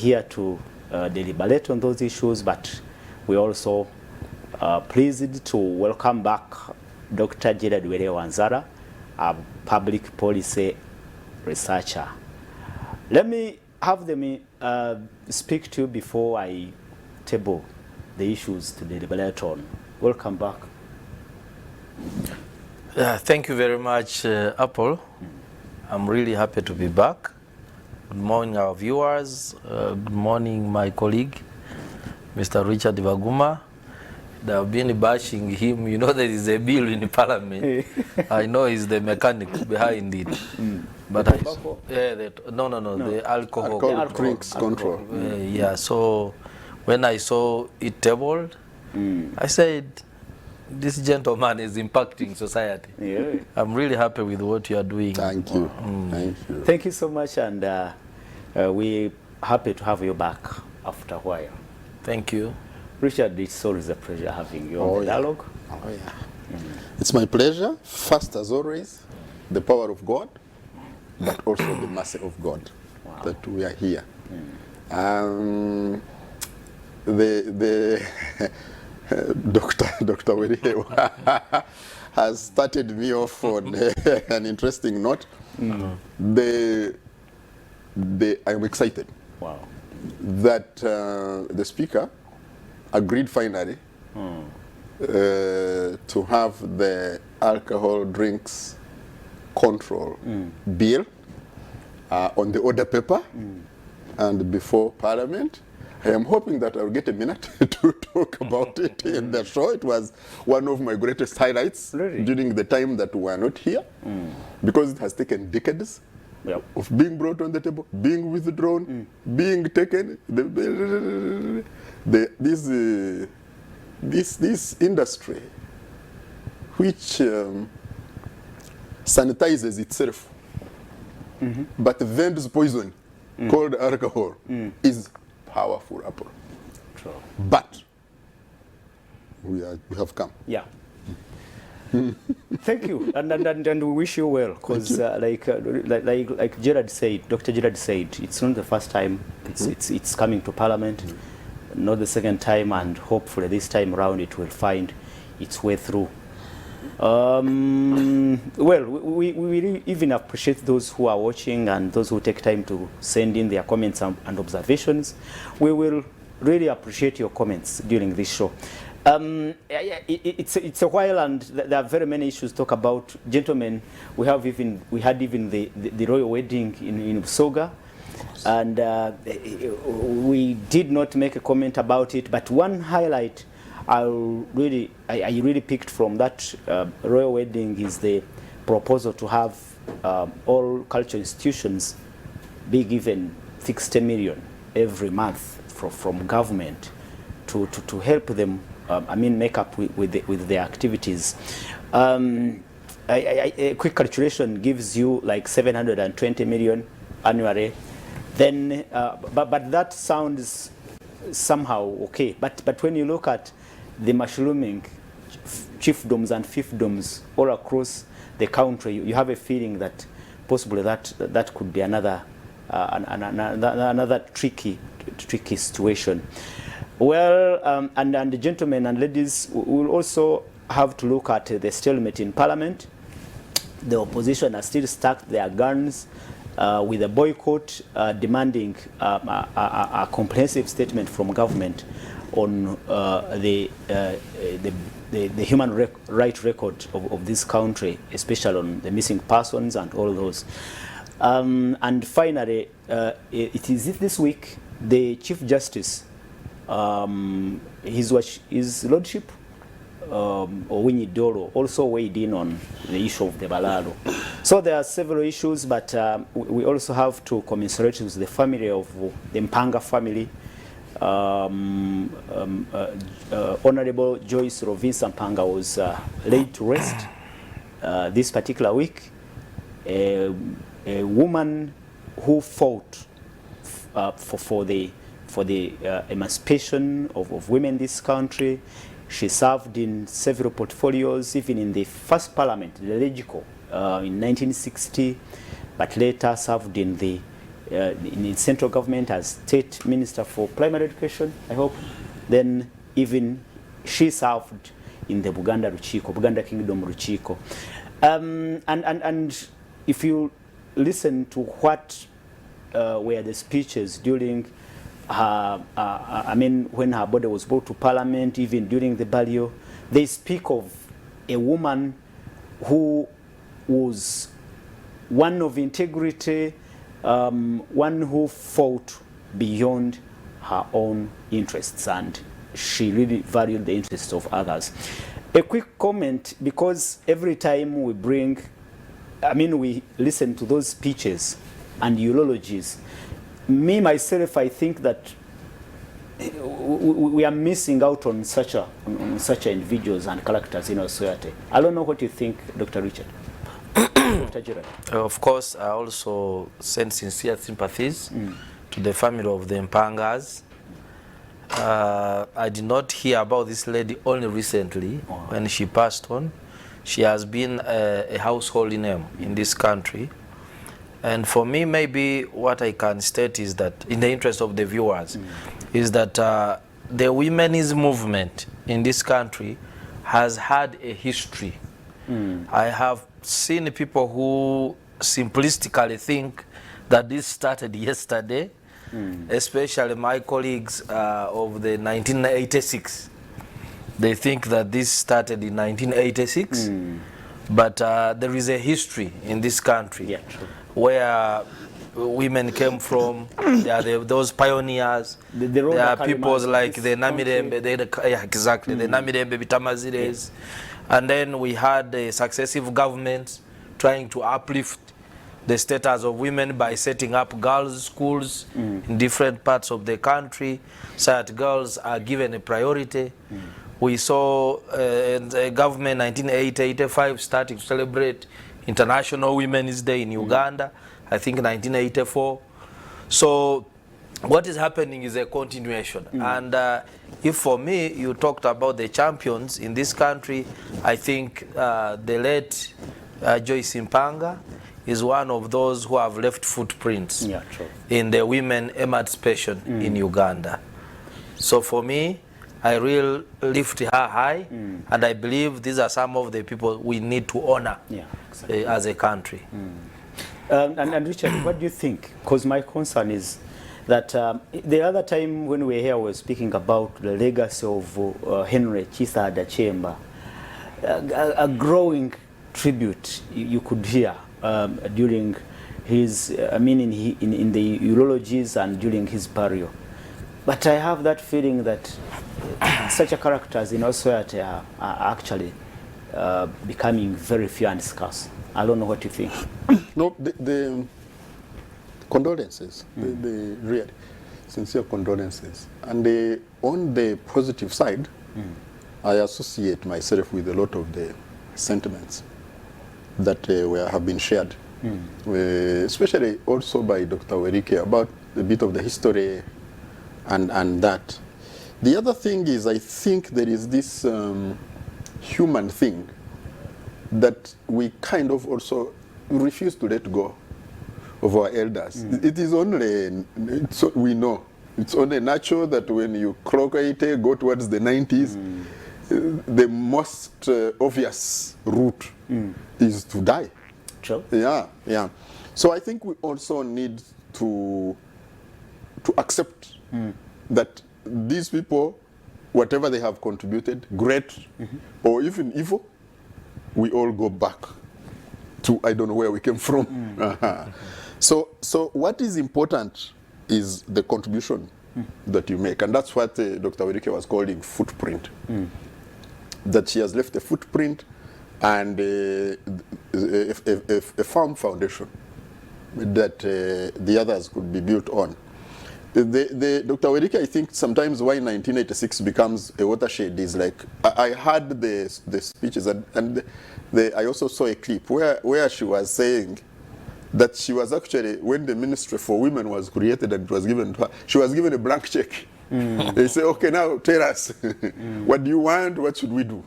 here to deliberate on those issues, but we also pleased to welcome back Dr. Gerard Wanzara, a public policy researcher. Let me have them speak to you before I table the issues to deliberate on. Welcome back. Thank you very much, Apple. I'm really happy to be back. Good morning, our viewers. Good morning, my colleague, Mr. Richard Baguma. I've been bashing him. You know, there is a bill in Parliament. I know he's the mechanic behind it. But the alcohol drinks control. Yeah, so when I saw it tabled, I said, this gentleman is impacting society. Yeah. I'm really happy with what you are doing. Thank you. Thank you. Thank you so much, and we're happy to have you back after a while. Thank you. Richard, it's always a pleasure having you on the dialogue. Oh, yeah. It's my pleasure. First, as always, the power of God, but also the mercy of God that we are here. Dr. Werihe has started me off on an interesting note. I'm excited that the speaker agreed finally to have the alcohol drinks control bill on the order paper and before Parliament. I am hoping that I'll get a minute to talk about it in the show. It was one of my greatest highlights during the time that we were not here, because it has taken decades of being brought on the table, being withdrawn, being taken. This industry, which sanitizes itself, but vends poison called alcohol, is powerful, Apple. True. But we have come. Yeah. Thank you, and we wish you well, because like Gerard said, Dr. Gerard said, it's not the first time it's coming to Parliament, not the second time, and hopefully this time around it will find its way through. Well, we really even appreciate those who are watching and those who take time to send in their comments and observations. We will really appreciate your comments during this show. It's a while, and there are very many issues to talk about. Gentlemen, we had even the royal wedding in Usoga, and we did not make a comment about it, but one highlight I really picked from that royal wedding is the proposal to have all cultural institutions be given 60 million every month from government to help them make up with their activities. A quick calculation gives you like 720 million annually. Then, but that sounds somehow okay. But when you look at the mushrooming chiefdoms and fiefdoms all across the country, you have a feeling that possibly that could be another tricky situation. Well, and the gentlemen and ladies, we will also have to look at the stalemate in Parliament. The opposition has still stacked their guns with a boycott, demanding a comprehensive statement from government on the human right record of this country, especially on the missing persons and all those. And finally, it is this week the Chief Justice, his Lordship Owinyi Doro, also weighed in on the issue of the Balalo. So there are several issues, but we also have to commiserate with the family of the Mpanga family. Honorable Joyce Rovinsa Mpanga was laid to rest this particular week. A woman who fought for the emancipation of women in this country. She served in several portfolios, even in the first parliament, the Legico, in 1960, but later served in the in central government as State Minister for Primary Education, I hope. Then even she served in the Buganda Ruchiko, Buganda Kingdom Ruchiko. And if you listen to what were the speeches during her, when her body was brought to Parliament, even during the burial, they speak of a woman who was one of integrity, one who fought beyond her own interests, and she really valued the interests of others. A quick comment, because every time we we listen to those speeches and eulogies, me, myself, I think that we are missing out on such individuals and characters in our society. I don't know what you think, Dr. Richard. Dr. Gerard. Of course, I also send sincere sympathies to the family of the Mpangas. I did not hear about this lady only recently when she passed on. She has been a household name in this country. And for me, maybe what I can state is that, in the interest of the viewers, is that the women's movement in this country has had a history. I have seen people who simplistically think that this started yesterday, especially my colleagues of the 1986. They think that this started in 1986, but there is a history in this country where women came from. There are those pioneers. There are peoples like the Namirembe, the Namirembe Bitamazires. And then we had successive governments trying to uplift the status of women by setting up girls' schools in different parts of the country so that girls are given a priority. We saw the government 1980-85 starting to celebrate International Women's Day in Uganda, I think 1984. So what is happening is a continuation. And if for me, you talked about the champions in this country, I think the late Joyce Mpanga is one of those who have left footprints in the women emancipation in Uganda. So for me, I really lift her high, and I believe these are some of the people we need to honor as a country. And Richard, what do you think? Because my concern is that the other time when we were here, we were speaking about the legacy of Henry Chisa Adachemba, a growing tribute you could hear during his, in the eulogies and during his burial. But I have that feeling that such a characters in our society are actually becoming very few and scarce. I don't know what you think. No, the condolences, the real sincere condolences. And on the positive side, I associate myself with a lot of the sentiments that have been shared, especially also by Dr. Werike about a bit of the history and that. The other thing is, I think there is this human thing that we kind of also refuse to let go of our elders. It is only, we know, it's only natural that when you clock 80, go towards the 90s, the most obvious route is to die. True. Yeah. So I think we also need to accept that these people, whatever they have contributed, great or even evil, we all go back to, I don't know where we came from. So what is important is the contribution that you make. And that's what Dr. Werike was calling footprint. That she has left a footprint and a firm foundation that the others could be built on. Dr. Werike, I think sometimes why 1986 becomes a watershed is like, I heard the speeches and I also saw a clip where she was saying that she was actually, when the Ministry for Women was created and it was given to her, she was given a blank check. They say, okay, now tell us, what do you want, what should we do?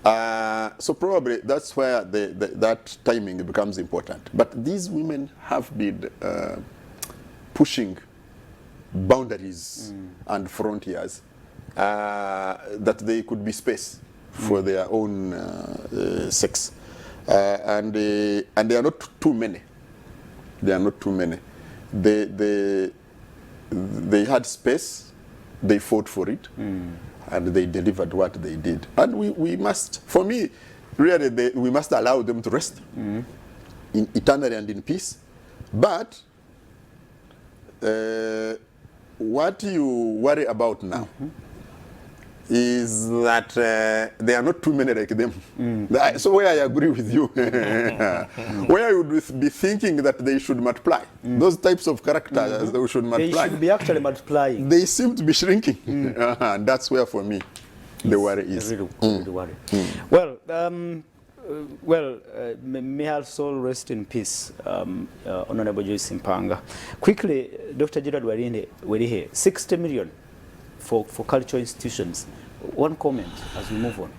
So probably that's where that timing becomes important. But these women have been pushing boundaries and frontiers, that they could be space for their own sex. And they are not too many. They are not too many. They had space, they fought for it, and they delivered what they did. And we must, for me, really, we must allow them to rest in eternity and in peace. But what you worry about now is that there are not too many like them. So where I agree with you, where you would be thinking that they should multiply. Those types of characters, they should multiply. They should be actually multiplying. They seem to be shrinking. And that's where, for me, the worry is. Really worry. Well, may her soul rest in peace, Honorable Joyce Mpanga. Quickly, Dr. Gerard Werihe, 60 million for cultural institutions. One comment as we move on.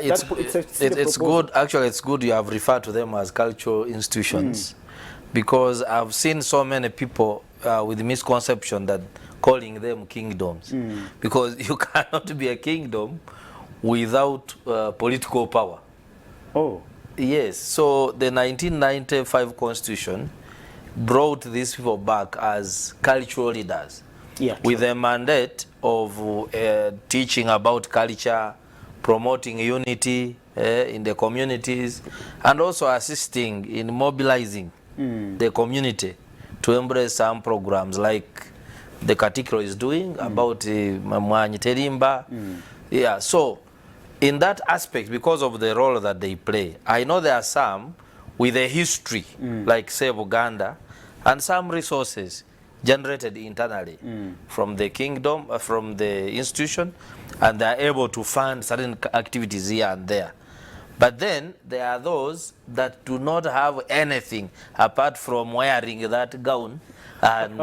It's good. Actually, it's good you have referred to them as cultural institutions, because I've seen so many people with the misconception that calling them kingdoms, because you cannot be a kingdom without political power. Oh. Yes. So the 1995 Constitution brought these people back as cultural leaders, with a mandate of teaching about culture, promoting unity in the communities, and also assisting in mobilizing the community to embrace some programs like the Katikiro is doing about Mamwanyi Terimba. Yeah, so in that aspect, because of the role that they play, I know there are some with a history, like say Uganda, and some resources generated internally from the kingdom, from the institution, and they are able to fund certain activities here and there. But then there are those that do not have anything apart from wearing that gown and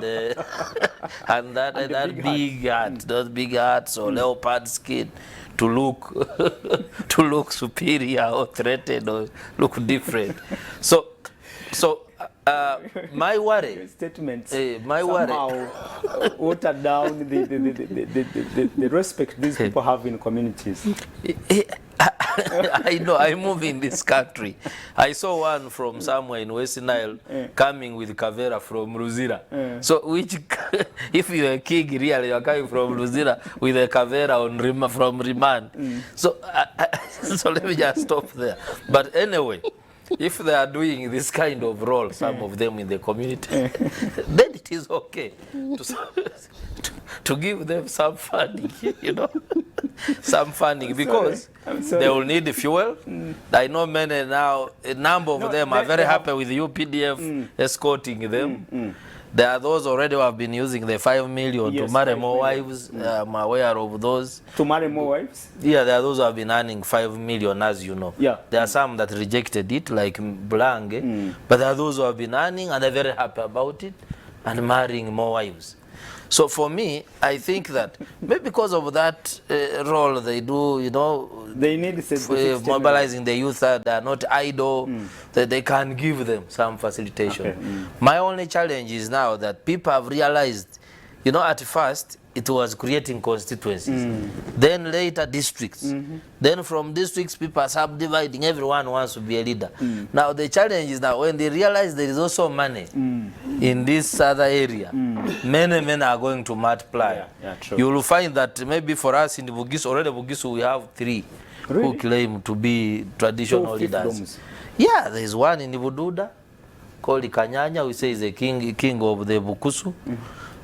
and that big hat, those big hats or leopard skin, to look superior or threatened or look different. So my worry Statements my somehow water down the respect these people have in communities. I know, I move in this country. I saw one from somewhere in West Nile coming with Kavera from Luzira. So which, if you're a king, really, you're coming from Luzira with a Kavera on from Remand. So, so let me just stop there. But anyway, if they are doing this kind of role, some of them in the community, then it is okay to give them some funding, you know, some funding, because they will need fuel. I know many now, a number of them are very happy with UPDF escorting them. There are those already who have been using the 5 million to marry more wives. I'm aware of those. To marry more wives? Yeah, there are those who have been earning 5 million, as you know. Yeah. There are some that rejected it, like Blange, but there are those who have been earning and they're very happy about it and marrying more wives. So for me, I think that maybe because of that role they do, you know, they need mobilizing the youth that are not idle, that they can give them some facilitation. Okay. My only challenge is now that people have realized, you know, at first it was creating constituencies, then later districts. Then from districts, people are subdividing, everyone wants to be a leader. Now the challenge is that when they realize there is also money in this other area, many are going to multiply. True. You will find that maybe for us in the Bugisu, already Bugisu, we have 3 who claim to be traditional leaders. Yeah, there is one in Ibududa called Kanyanya, we say is a king of the Bukusu.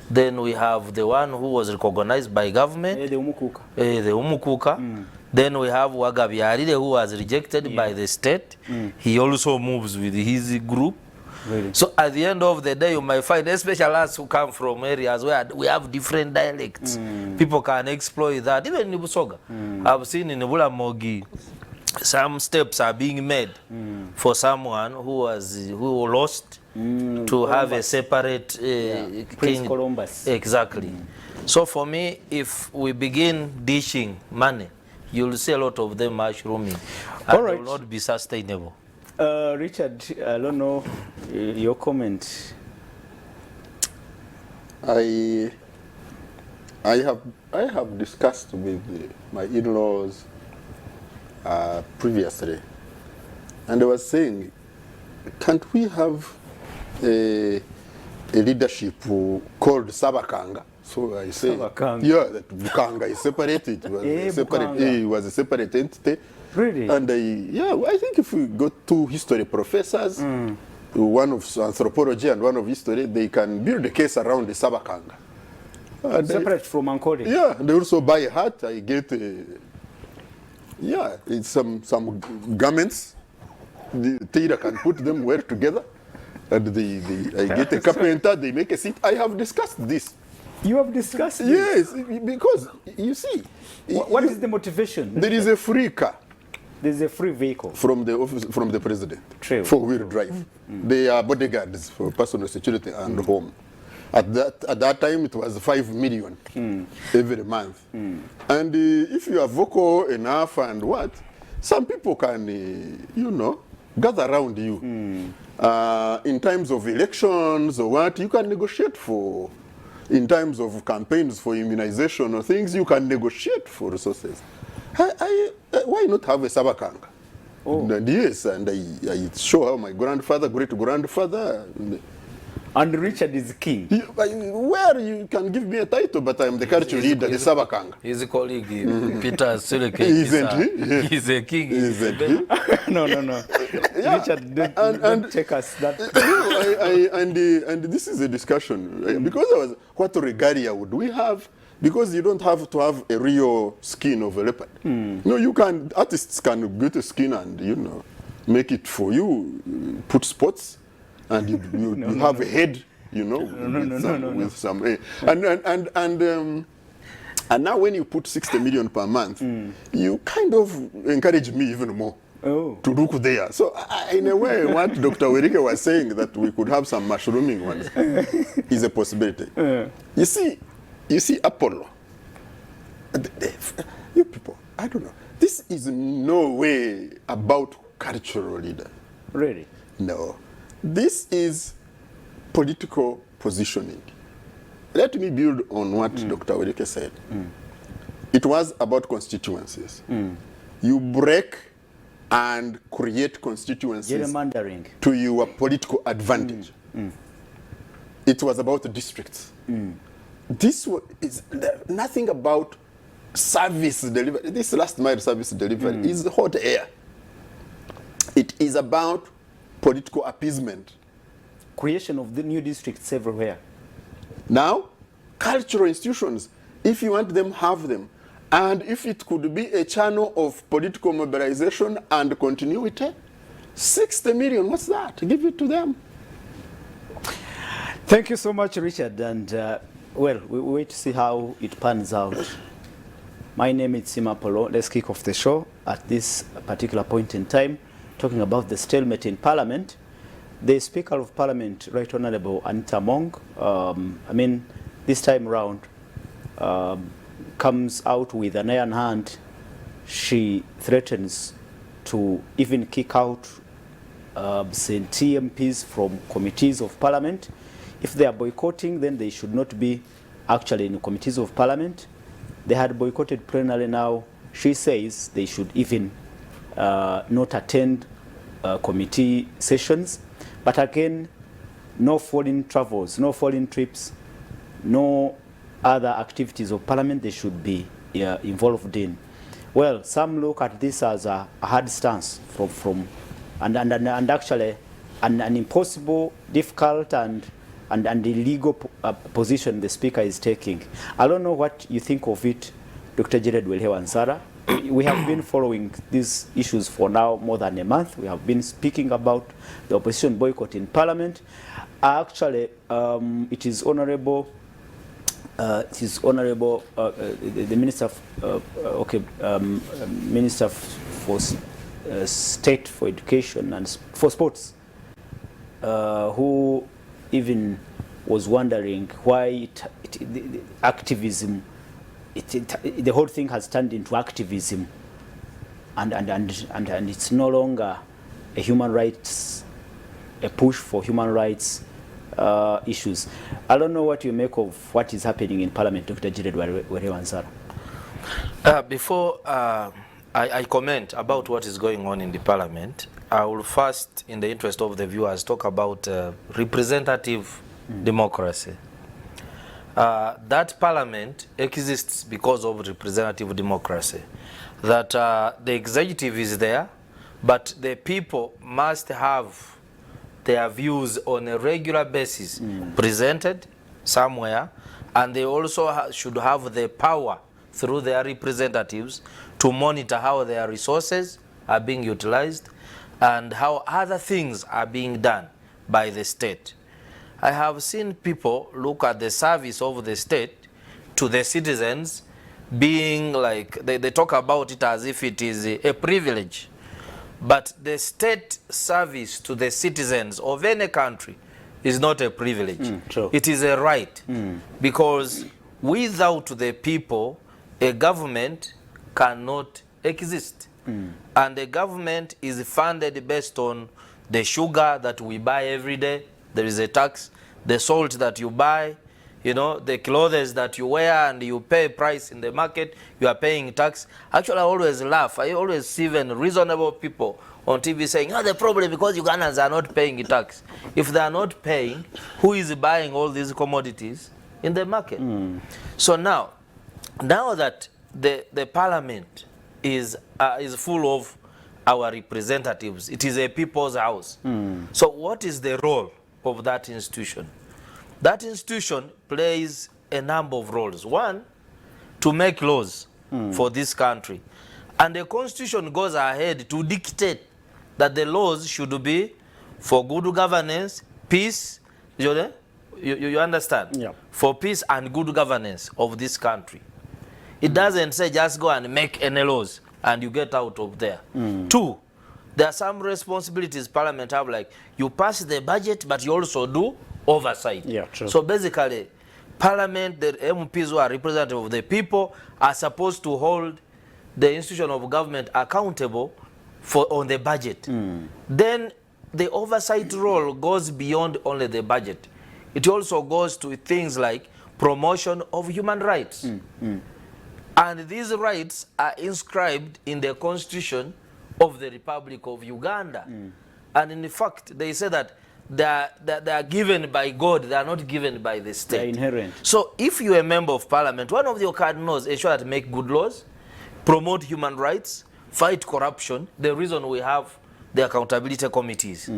Then we have the one who was recognized by government, the Umukuka. Then we have Wagabiarire, who was rejected by the state. He also moves with his group. Really? So at the end of the day, you might find, especially us who come from areas where we have different dialects, people can exploit that. Even in Busoga, I've seen in Bulamogi, some steps are being made for someone who lost to have a separate Prince Columbus. Exactly. So for me, if we begin dishing money, you'll see a lot of them mushrooming, and it will not be sustainable. Richard, I don't know your comment. I have discussed with my in-laws previously, and I was saying, can't we have a leadership called Sabakanga? So I say, Sabakanga. yeah, that Bukanga is separated. It was, Bukanga. it was a separate entity. Really? And I think if we go two history professors, one of anthropology and one of history, they can build a case around the Sabakanga. And Separate from Ankole? yeah, they also buy a hat. I get it's some garments. The tailor can put them well together, and I get a carpenter. They make a seat. I have discussed this. You have discussed this? Yes, because you see, What is the motivation? there is a free car There's a free vehicle. from the office, from the president, True. four-wheel drive. They are bodyguards for personal security and home. At that time, it was 5 million every month. And if you are vocal enough and what, some people can, gather around you. In times of elections or what, you can negotiate for. In times of campaigns for immunization or things, you can negotiate for resources. Why not have a Sabakanga? Oh. And yes, and I show how my grandfather, great-grandfather. And Richard is king. Where you can give me a title, but I'm the culture leader, the Sabakanga. His colleague, Peter Seleke, Isn't he? he's a king. Isn't he? No. Yeah. Richard, don't take us that. And this is a discussion because what regalia would we have? Because you don't have to have a real skin of a leopard. No, artists can get a skin and make it for you, put spots, and you have a head, with some. And now when you put 60 million per month, you kind of encourage me even more. Oh. To look there. So in a way, what Dr. Werike was saying, that we could have some mushrooming ones, is a possibility. You see Apollo. You people, I don't know. This is no way about cultural leader. Really? No. This is political positioning. Let me build on what Dr. Werike said. It was about constituencies. You break and create constituencies Gerrymandering. to your political advantage. It was about districts. This is nothing about service delivery. This last mile service delivery is hot air. It is about political appeasement. Creation of the new districts everywhere. Now, cultural institutions, if you want them, have them. And if it could be a channel of political mobilization and continuity, 60 million, what's that? Give it to them. Thank you so much, Richard. And we wait to see how it pans out. My name is Sima Polo. Let's kick off the show at this particular point in time, talking about the stalemate in Parliament. The Speaker of Parliament, Right Honorable Anita Mong, this time around, comes out with an iron hand. She threatens to even kick out absentee MPs from committees of Parliament. If they are boycotting, then they should not be actually in committees of Parliament. They had boycotted plenary. Now she says they should even not attend committee sessions. But again, no foreign travels, no foreign trips, no other activities of Parliament they should be involved in. Well, some look at this as a hard stance and actually an impossible, difficult and illegal position the Speaker is taking. I don't know what you think of it, Dr. Jared Welhewansara. We have been following these issues for now more than a month. We have been speaking about the opposition boycott in Parliament. Actually, it is honorable. The Minister, Minister for State for Education and for Sports, who even was wondering why the activism, the whole thing has turned into activism, and it's no longer a human rights, a push for human rights issues. I don't know what you make of what is happening in Parliament, Dr. Jired Wansara. Before I comment about what is going on in the Parliament, I will first, in the interest of the viewers, talk about representative democracy. That Parliament exists because of representative democracy. That the executive is there, but the people must have their views on a regular basis presented somewhere, and they also should have the power through their representatives to monitor how their resources are being utilized and how other things are being done by the state. I have seen people look at the service of the state to the citizens being like, they talk about it as if it is a privilege. But the state service to the citizens of any country is not a privilege. True. It is a right. Because without the people, a government cannot exist. And the government is funded based on the sugar that we buy every day. There is a tax. The salt that you buy, you know, the clothes that you wear and you pay price in the market, you are paying tax. Actually, I always laugh. I always see even reasonable people on TV saying, oh, the problem because Ugandans are not paying tax. If they are not paying, who is buying all these commodities in the market? So now that the Parliament is full of our representatives, it is a people's house. So what is the role of that institution? That institution plays a number of roles. One, to make laws for this country. And the constitution goes ahead to dictate that the laws should be for good governance, peace, you understand? Yeah. For peace and good governance of this country. It doesn't say just go and make any laws and you get out of there. Two, there are some responsibilities Parliament have, like you pass the budget, but you also do oversight. Yeah, true. So basically, Parliament, the MPs who are representative of the people, are supposed to hold the institution of government accountable on the budget. Then the oversight role goes beyond only the budget. It also goes to things like promotion of human rights. And these rights are inscribed in the Constitution of the Republic of Uganda. And in fact, they say that they are given by God, they are not given by the state. They are inherent. So if you are a member of Parliament, one of your cardinals ensure that make good laws, promote human rights, fight corruption, the reason we have the accountability committees.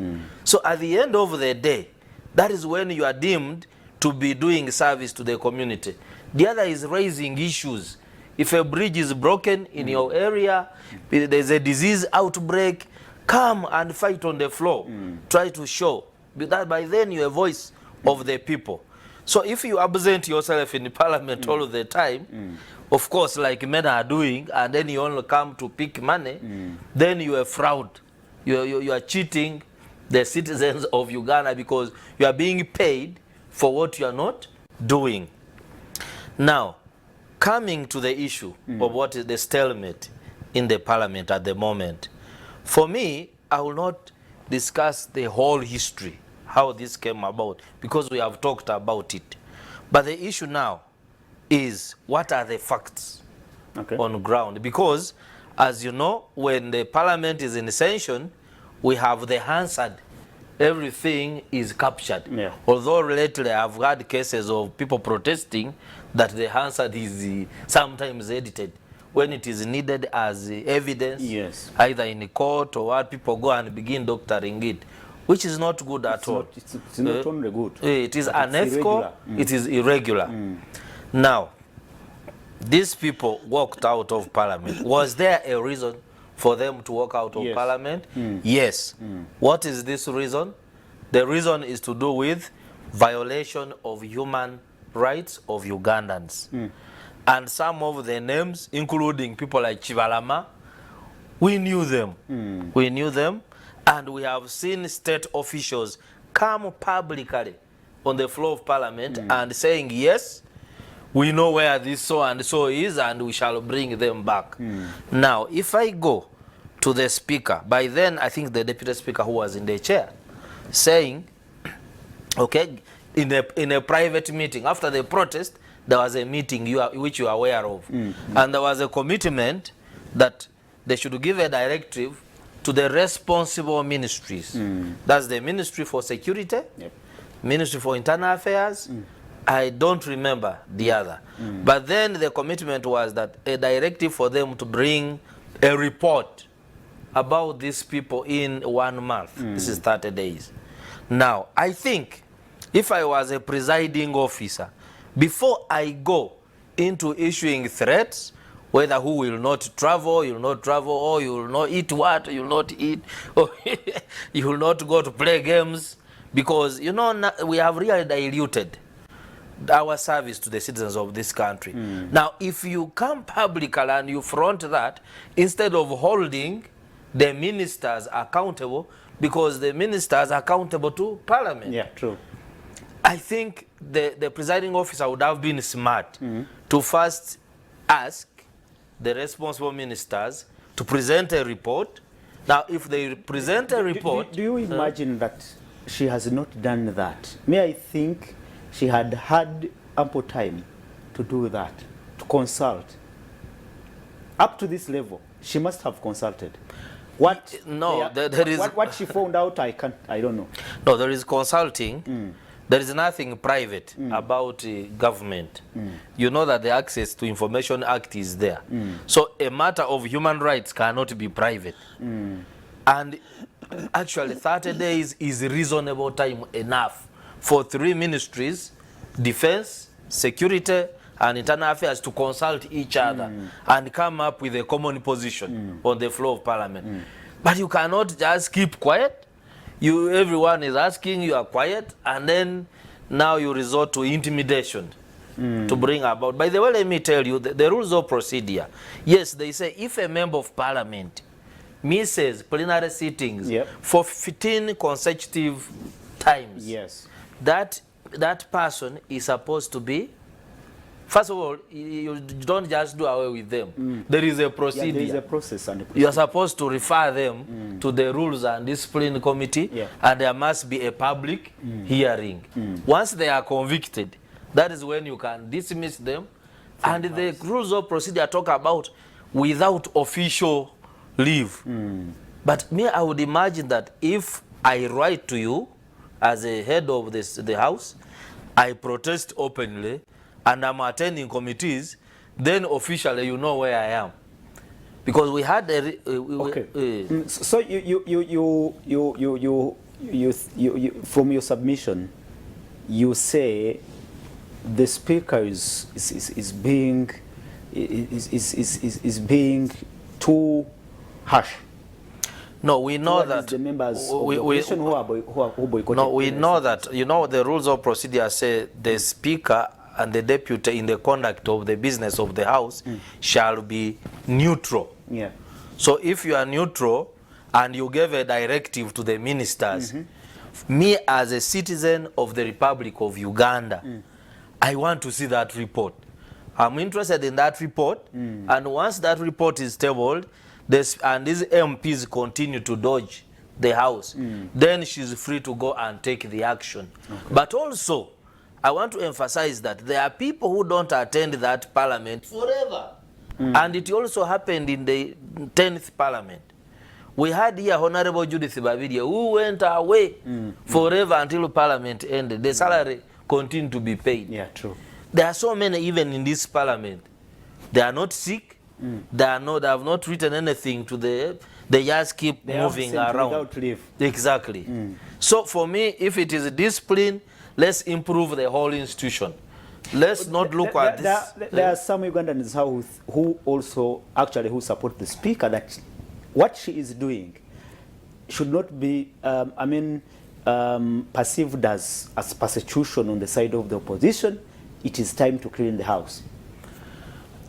So at the end of the day, that is when you are deemed to be doing service to the community. The other is raising issues. If a bridge is broken in your area, there's a disease outbreak, come and fight on the floor. Try to show that by then you're a voice of the people. So if you absent yourself in the Parliament all of the time, of course, like men are doing, and then you only come to pick money, then you are fraud. You are cheating the citizens of Uganda because you are being paid for what you are not doing. Now, coming to the issue of what is the stalemate in the Parliament at the moment, for me, I will not discuss the whole history, how this came about, because we have talked about it. But the issue now is, what are the facts on ground? Because, as you know, when the Parliament is in session, we have the Hansard. Everything is captured. Yeah. Although lately I've had cases of people protesting that the Hansard is sometimes edited when it is needed as evidence, yes, either in court or what, people go and begin doctoring it, which is not good at all. It's not only good. It is unethical, it is irregular. Now, these people walked out of Parliament. Was there a reason for them to walk out of Parliament? Yes. What is this reason? The reason is to do with violation of human rights of Ugandans. And some of the names, including people like Chibalama, we knew them. We knew them, and we have seen state officials come publicly on the floor of Parliament and saying, yes, we know where this so and so is, and we shall bring them back. Now, if I go to the speaker, by then I think the deputy speaker who was in the chair, saying okay, in a private meeting. After the protest, there was a meeting which you are aware of. And there was a commitment that they should give a directive to the responsible ministries. That's the Ministry for Security, Ministry for Internal Affairs, I don't remember the other. But then the commitment was that a directive for them to bring a report about these people in 1 month. This is 30 days. Now, I think if I was a presiding officer, before I go into issuing threats, whether who will not travel, you will not travel, or you will not eat what, you will not eat, or you will not go to play games, because, you know, we have really diluted our service to the citizens of this country. Now, if you come publicly and you front that, instead of holding the ministers accountable, because the ministers are accountable to Parliament. Yeah, true. I think the presiding officer would have been smart to first ask the responsible ministers to present a report. Now, if they present a report... Do you imagine that she has not done that? May I think she had had ample time to do that, to consult. Up to this level, she must have consulted. What? No, there is... What she found out, I don't know. No, there is consulting. There is nothing private about government. You know that the Access to Information Act is there. So a matter of human rights cannot be private. And actually 30 days is reasonable time enough for 3 ministries, defense, security, and internal affairs, to consult each other and come up with a common position on the floor of Parliament. But you cannot just keep quiet. Everyone is asking, you are quiet, and then now you resort to intimidation to bring about. By the way, let me tell you, the rules of procedure. Yes, they say if a member of Parliament misses plenary sittings for 15 consecutive times, that person is supposed to be, first of all, you don't just do away with them. There is a procedure. Yeah, there is a process and a procedure. You are supposed to refer them to the Rules and Discipline Committee, and there must be a public hearing. Once they are convicted, that is when you can dismiss them. And the Rules of Procedure talk about without official leave. But me, I would imagine that if I write to you as a head of the House, I protest openly, and I'm attending committees, then officially you know where I am, because we had a so you from your submission, you say the speaker is being too harsh. No, we know that the members of the opposition who boycotted. No, we know that, you know, the rules of procedure say the speaker and the deputy in the conduct of the business of the House shall be neutral. Yeah. So if you are neutral and you give a directive to the ministers, me as a citizen of the Republic of Uganda, I want to see that report. I'm interested in that report, and once that report is tabled, and these MPs continue to dodge the House, then she's free to go and take the action. But also, I want to emphasize that there are people who don't attend that Parliament forever. And it also happened in the 10th Parliament. We had here Honorable Judith Babidia, who went away forever until Parliament ended. The salary continued to be paid. Yeah, true. There are so many even in this Parliament. They are not sick. They have not written anything to they just keep moving around. Without leave. Exactly. So for me, if it is discipline, let's improve the whole institution. Let's not look at this. There are some Ugandans who also who support the speaker, that what she is doing should not be, perceived as persecution on the side of the opposition. It is time to clean the House.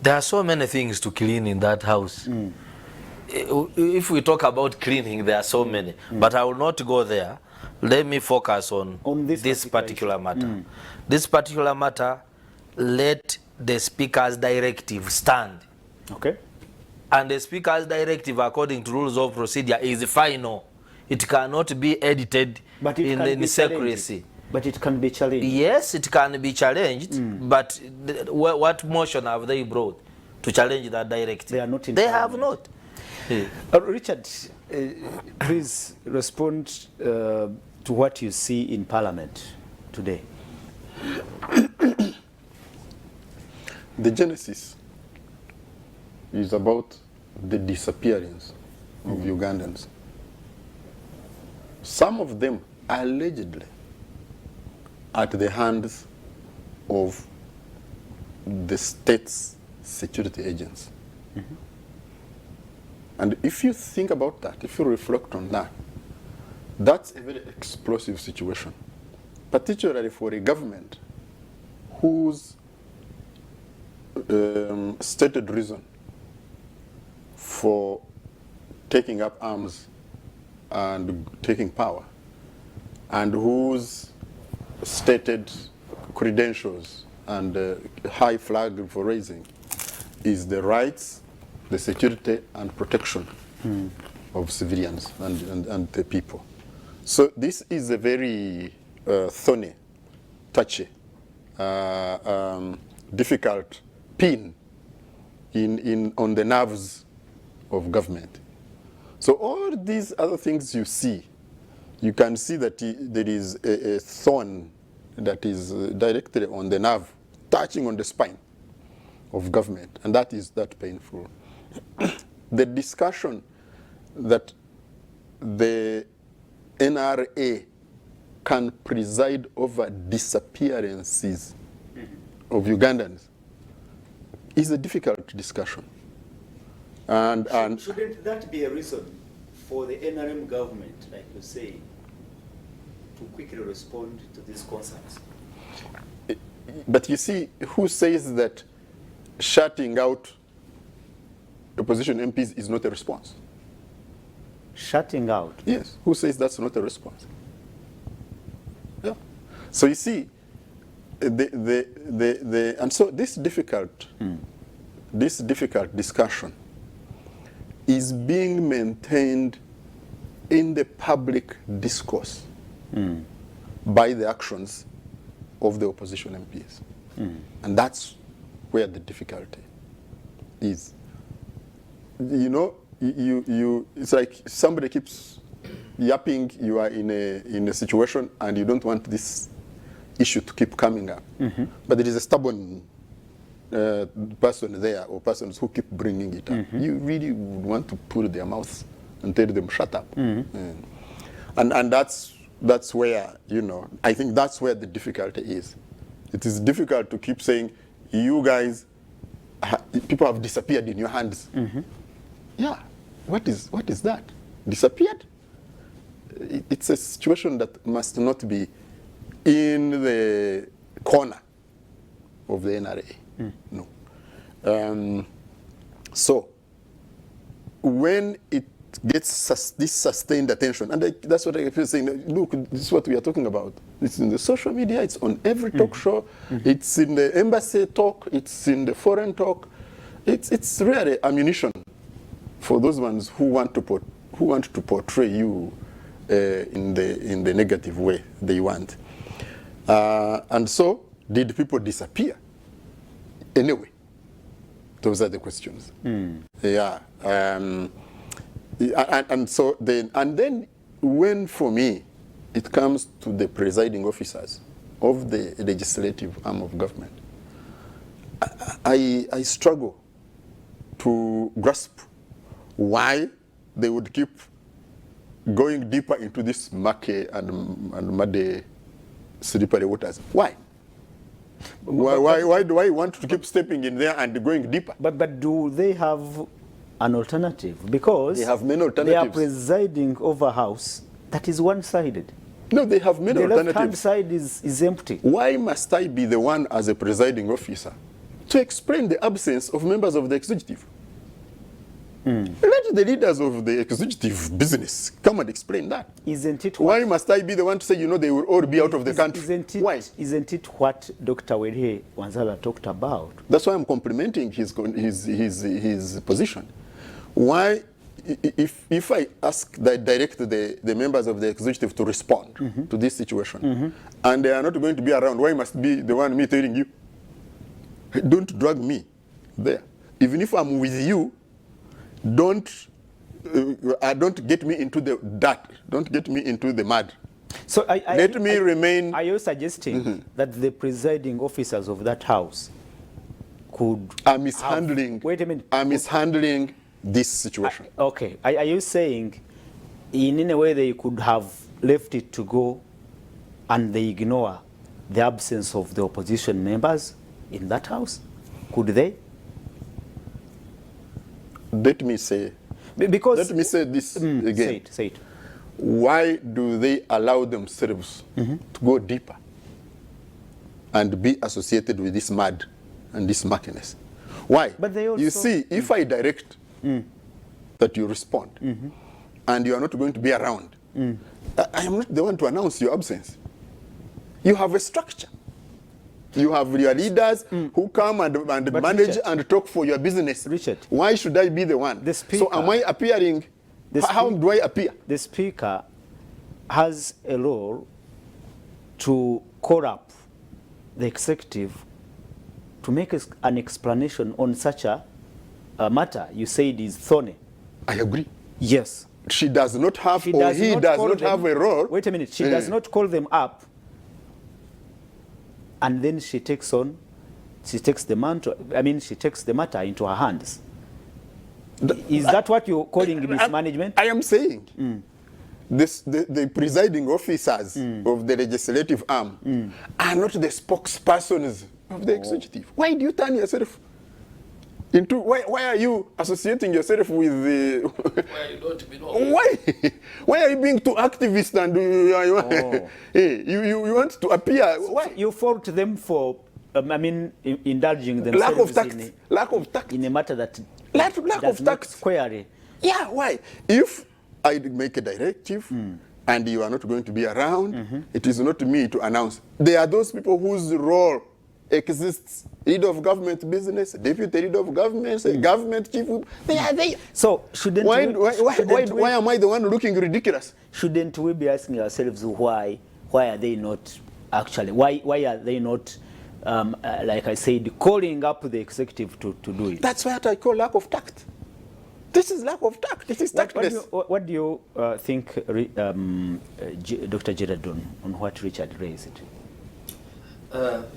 There are so many things to clean in that House. If we talk about cleaning, there are so many. But I will not go there. Let me focus on this particular matter. This particular matter, let the Speaker's directive stand. Okay. And the Speaker's directive, according to rules of procedure, is final. It cannot be edited in secrecy. But it can be challenged. Yes, it can be challenged, but what motion have they brought to challenge that directive? They are not in They have parliament. not. Richard, please respond to what you see in Parliament today. The genesis is about the disappearance of Ugandans. Some of them allegedly at the hands of the state's security agents. And if you think about that, if you reflect on that, that's a very explosive situation, particularly for a government whose stated reason for taking up arms and taking power, and whose stated credentials and high flag for raising is the rights, the security and protection of civilians and the people. So this is a very thorny, touchy, difficult pin on the nerves of government. So all these other things you see, you can see that there is a thorn that is directly on the nerve, touching on the spine of government, and that is that painful. The discussion that the NRA can preside over disappearances of Ugandans is a difficult discussion. And shouldn't that be a reason for the NRM government, like you say, to quickly respond to these concerns? But you see, who says that shutting out opposition MPs is not a response? Shutting out? Yes. Who says that's not a response? Yeah. So you see, and so this difficult discussion is being maintained in the public discourse by the actions of the opposition MPs. And that's where the difficulty is. You know, it's like somebody keeps yapping, you are in a situation and you don't want this issue to keep coming up. But there is a stubborn person there, or persons who keep bringing it up. You really would want to pull their mouth and tell them, shut up. And that's where, you know, I think that's where the difficulty is. It is difficult to keep saying, you guys, people have disappeared in your hands. Yeah, what is that? Disappeared? It's a situation that must not be in the corner of the NRA. No. So when it gets this sustained attention, and that's what I feel saying, look, this is what we are talking about. It's in the social media, it's on every talk show, it's in the embassy talk, it's in the foreign talk. It's really ammunition for those ones who want to portray you in the negative way they want. And so, did people disappear? Anyway, those are the questions. Yeah. And so then when, for me, it comes to the presiding officers of the legislative arm of government, I struggle to grasp why they would keep going deeper into this murky and muddy, slippery waters. Why? Why do I want to keep stepping in there and going deeper? But do they have an alternative? Because they have many alternatives. They are presiding over a house that is one-sided. No, they have many alternatives. The left-hand side is empty. Why must I be the one as a presiding officer to explain the absence of members of the executive? Let the leaders of the executive business come and explain that. Isn't it? Why must I be the one to say, you know, they will all be out of the country? Why? Isn't it what Dr. Were Wanzala talked about? That's why I'm complimenting his position. Why if I direct the members of the executive to respond to this situation, and they are not going to be around, why must be the one me telling you? Don't drag me there. Even if I'm with you, don't get me into the dirt. Don't get me into the mud. So let me remain. Are you suggesting that the presiding officers of that house could are mishandling? Wait a minute. Are mishandling this situation? Okay. Are you saying, in a way, they could have left it to go, and they ignore the absence of the opposition members in that house? Could they? Let me say. Because let me say this again. Say it. Why do they allow themselves to go deeper and be associated with this mud and this murkiness? Why? But they also, you see, if I direct that you respond and you are not going to be around, I am not the one to announce your absence. You have a structure. You have your leaders who come and manage Richard, and talk for your business. Richard, why should I be the one? The speaker, so am I appearing? How do I appear? The speaker has a role to call up the executive to make an explanation on such a matter you said is thorny. I agree. Yes. She does not have, he does not have a role. Wait a minute. She does not call them up, and then she takes the matter into her hands. Is that what you're calling mismanagement? I am saying the presiding officers of the legislative arm are not the spokespersons of the executive. Why do you turn yourself into, why are you associating yourself with the... Why you don't belong? Why are you being too activist and you want to appear? Why? You fault them for, indulging themselves lack of tact. Lack of tact. In a matter that lack does of not tact. squarely. Yeah, why? If I make a directive and you are not going to be around, it is not me to announce. There are those people whose role exists. Leader of government business, deputy leader of government, government chief. They are there. So shouldn't why am I the one looking ridiculous? Shouldn't we be asking ourselves why are they not actually, why are they not, like I said, calling up the executive to do it? That's what I call lack of tact. This is lack of tact. This is tactless. What do you think, Dr. Gerard, on what Richard raised?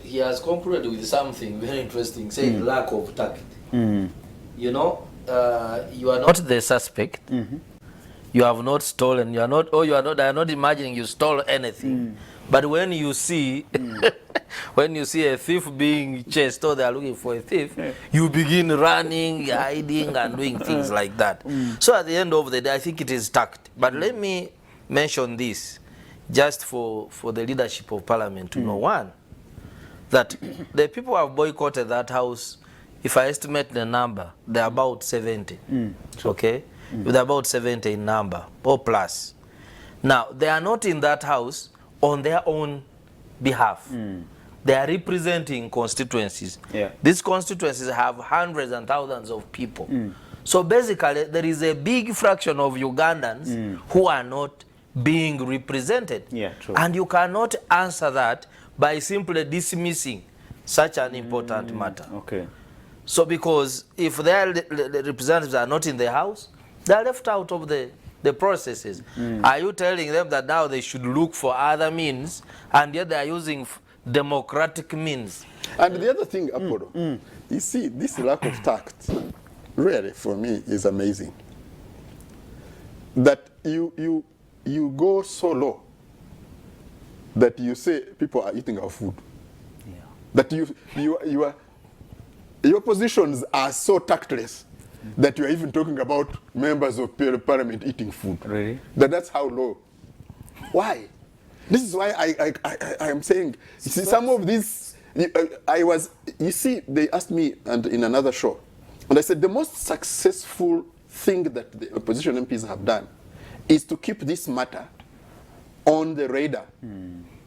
He has concluded with something very interesting, saying lack of tact. You know, you are not the suspect. You have not stolen. You are not. Oh, you are not. I am not imagining you stole anything. But when you see, when you see a thief being chased, or they are looking for a thief, you begin running, hiding, and doing things like that. So at the end of the day, I think it is tact. But let me mention this, just for the leadership of Parliament to know. One, that the people who have boycotted that house, if I estimate the number, they're about 70. Okay? They're about 70 in number, or plus. Now, they are not in that house on their own behalf. They are representing constituencies. These constituencies have hundreds and thousands of people. So basically, there is a big fraction of Ugandans who are not being represented. And you cannot answer that by simply dismissing such an important matter. So because if their representatives are not in the house, they are left out of the processes. Are you telling them that now they should look for other means, and yet they are using democratic means? And the other thing, Apollo, you see, this lack of tact, really, for me, is amazing. That you go so low that you say people are eating our food. That your positions are so tactless that you are even talking about members of Parliament eating food. Really? That's how low. Why? This is why I am saying, you see, some of these, you see, they asked me and in another show, and I said the most successful thing that the opposition MPs have done is to keep this matter on the radar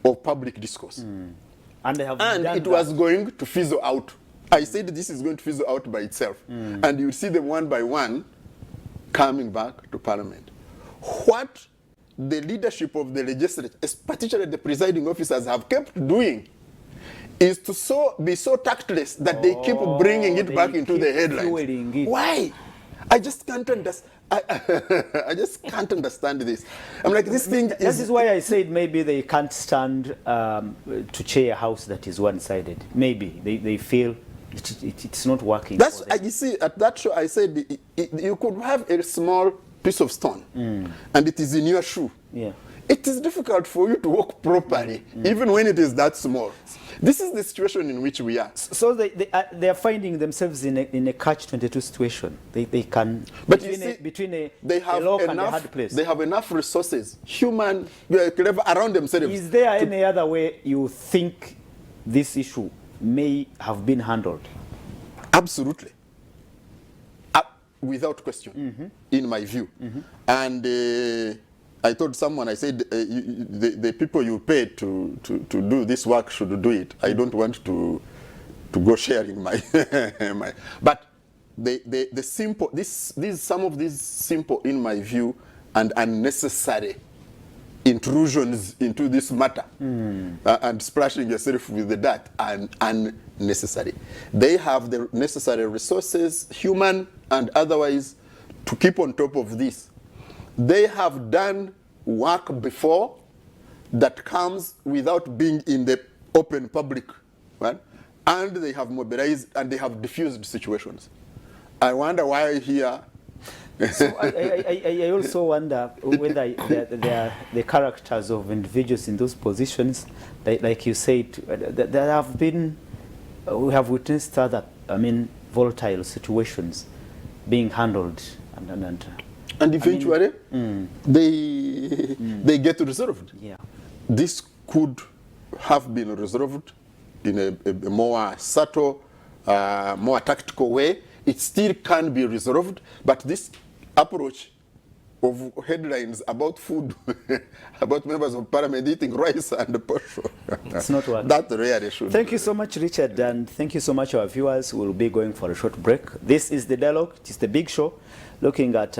of public discourse. And they have and done it was going to fizzle out. I said this is going to fizzle out by itself. And you see them one by one coming back to Parliament. What the leadership of the legislature, particularly the presiding officers, have kept doing is to be so tactless that they keep bringing it back into the headlines. Why? I just can't understand. I just can't understand this. I'm like, this thing is... This is why I said maybe they can't stand to chair a house that is one-sided. Maybe they feel it's not working. That's, you see, at that show I said you could have a small piece of stone and it is in your shoe. Yeah. It is difficult for you to walk properly, even when it is that small. This is the situation in which we are. So they are finding themselves in a catch-22 situation. They can, but between a have lock enough, and a hard place. They have enough resources, human, clever, around themselves. Is there any other way you think this issue may have been handled? Absolutely. Without question, in my view. And I told someone, I said, the people you paid to do this work should do it. I don't want to go sharing my, but the simple, some of these simple, in my view, and unnecessary intrusions into this matter and splashing yourself with the dirt and unnecessary. They have the necessary resources, human and otherwise, to keep on top of this. They have done work before that comes without being in the open public, right? And they have mobilized and they have diffused situations. I wonder why here. So I also wonder whether the characters of individuals in those positions, like you said, there have been, we have witnessed other, volatile situations being handled and eventually they get resolved. Yeah. This could have been resolved in a more subtle, more tactical way. It still can be resolved, but this approach of headlines about food, about members of parliament eating rice and posho, it's not working. That really should. Thank you so much, Richard, and thank you so much, our viewers. We'll be going for a short break. This is The Dialogue. It is the big show looking at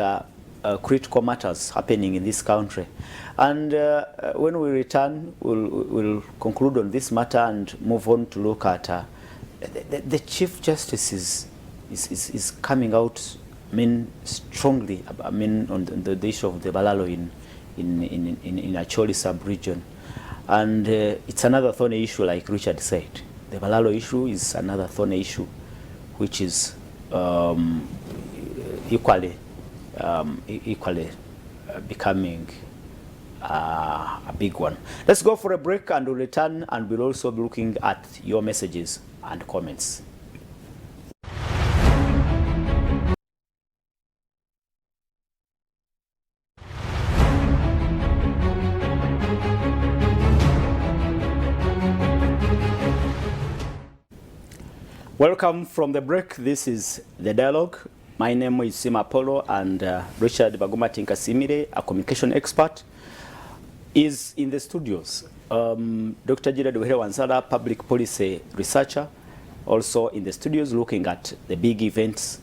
critical matters happening in this country. And when we return, we'll conclude on this matter and move on to look at the Chief Justice is coming out, strongly, on the issue of the Balalo in Acholi sub-region. And it's another thorny issue, like Richard said. The Balalo issue is another thorny issue, which is equally becoming a big one. Let's go for a break and we'll return, and we'll also be looking at your messages and comments. Welcome from the break. This is The Dialogue. My name is Sima Polo, and Richard Baguma Tinkasimire, a communication expert, is in the studios. Dr. Gerard Wansala, public policy researcher, also in the studios looking at the big events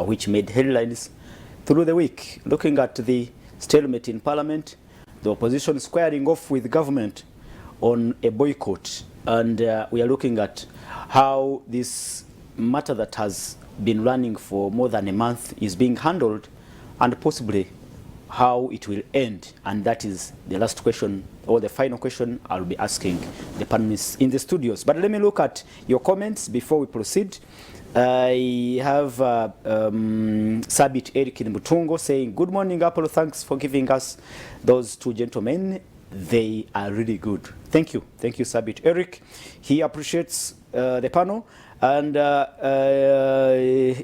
which made headlines through the week, looking at the stalemate in Parliament, the opposition squaring off with government on a boycott, and we are looking at how this matter that has been running for more than a month is being handled, and possibly how it will end. And that is the last question, or the final question I'll be asking the panelists in the studios. But let me look at your comments before we proceed. I have Sabit Eric in Mutungo saying, good morning, Apollo. Thanks for giving us those two gentlemen. They are really good. Thank you. Thank you, Sabit Eric. He appreciates the panel. And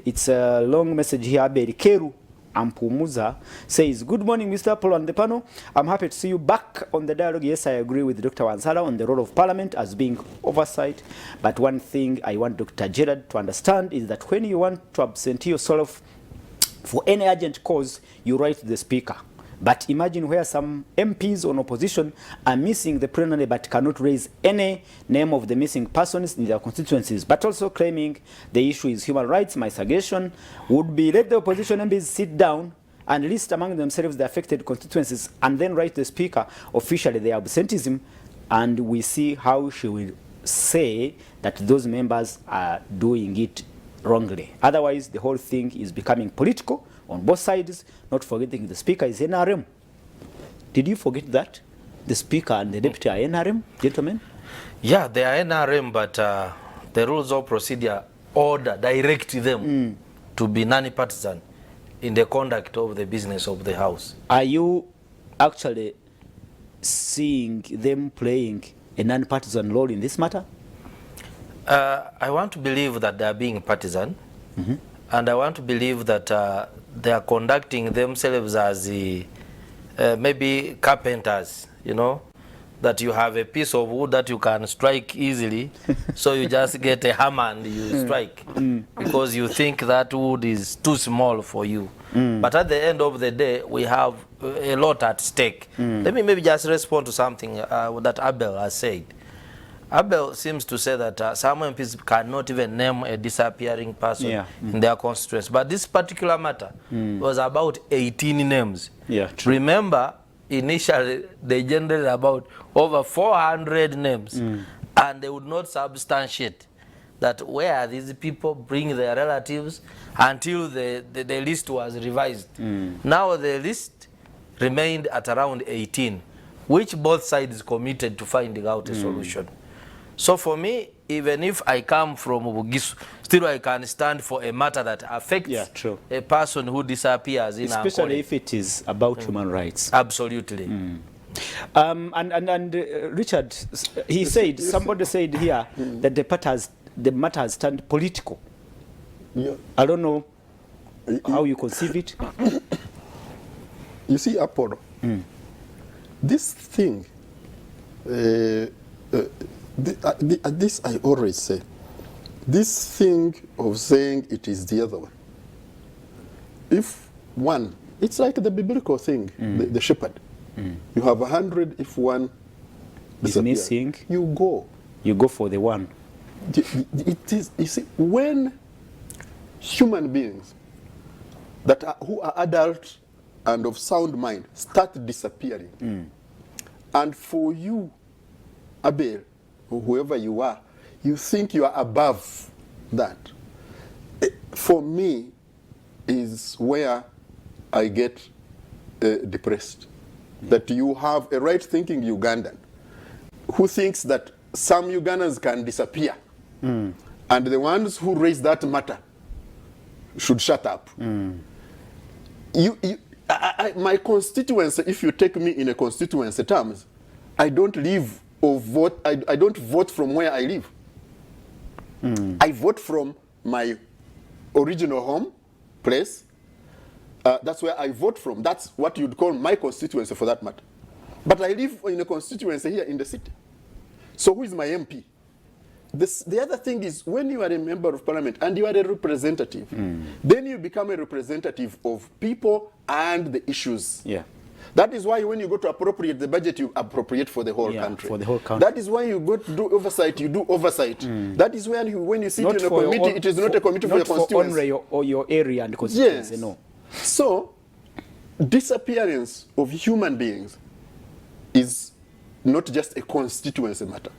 it's a long message here. Berikeru Ampumuza says, good morning, Mr. Apollo and the panel. I'm happy to see you back on the dialogue. Yes, I agree with Dr. Wansala on the role of Parliament as being oversight. But one thing I want Dr. Gerard to understand is that when you want to absent yourself for any urgent cause, you write to the Speaker. But imagine where some MPs on opposition are missing the plenary but cannot raise any name of the missing persons in their constituencies, but also claiming the issue is human rights. My suggestion would be let the opposition MPs sit down and list among themselves the affected constituencies and then write to the Speaker officially their absenteeism, and we see how she will say that those members are doing it wrongly. Otherwise, the whole thing is becoming political on both sides, not forgetting the Speaker is NRM. Did you forget that? The Speaker and the Deputy are NRM, gentlemen? Yeah, they are NRM, but the rules of procedure order direct them to be non-partisan in the conduct of the business of the House. Are you actually seeing them playing a non-partisan role in this matter? I want to believe that they are being partisan, and I want to believe that they are conducting themselves as maybe carpenters, you know, that you have a piece of wood that you can strike easily, so you just get a hammer and you strike, because you think that wood is too small for you. But at the end of the day, we have a lot at stake. Let me maybe just respond to something that Abel has said. Abel seems to say that some MPs cannot even name a disappearing person in their constituency. But this particular matter was about 18 names. Yeah, true. Remember, initially they generated about over 400 names, and they would not substantiate that where these people bring their relatives until the list was revised. Now the list remained at around 18, which both sides committed to finding out a solution. So for me, even if I come from Bugisu, still I can stand for a matter that affects a person who disappears in our especially if it is about human rights. Absolutely. Richard, he said, somebody said here that the matter has turned political. Yeah. I don't know how you conceive it. You see, Apollo, this thing, this I always say, this thing of saying it is the other one. If one, it's like the biblical thing, the shepherd. You have 100, if one is missing, you go. You go for the one. It is, you see, when human beings that are, who are adult and of sound mind start disappearing, and for you, Abel, or whoever you are, you think you are above that. For me, is where I get depressed. That you have a right-thinking Ugandan who thinks that some Ugandans can disappear, and the ones who raise that matter should shut up. My constituency, if you take me in a constituency terms, I don't live or vote. I don't vote from where I live. I vote from my original home place. That's where I vote from. That's what you'd call my constituency, for that matter. But I live in a constituency here in the city. So who is my MP? The other thing is, when you are a member of parliament and you are a representative, then you become a representative of people and the issues. Yeah. That is why when you go to appropriate the budget, you appropriate for the whole country. For the whole country. That is why you go to do oversight, you do oversight. That is when you sit in a committee, it is not a committee for your constituency. Not for your area and constituency, yes. No. So, disappearance of human beings is not just a constituency matter.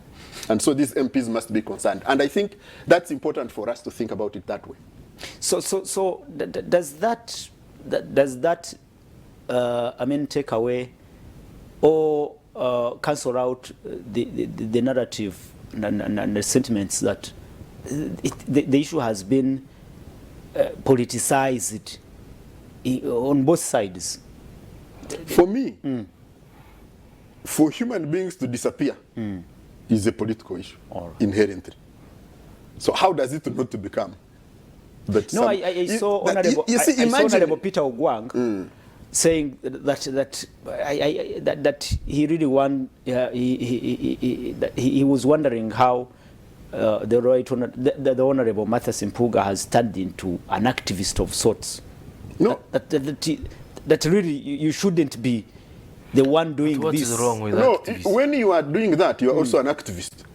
And so these MPs must be concerned. And I think that's important for us to think about it that way. So does that take away or cancel out the narrative and the sentiments that the issue has been politicized on both sides? For me, for human beings to disappear is a political issue, inherently. So how does it not to become? But no, I saw Honorable Peter Ogwang saying that he really he was wondering how the Honorable Martha Simpuga has turned into an activist of sorts. No, that really you shouldn't be the one doing what this. What is wrong with activists? When you are doing that, you are also an activist.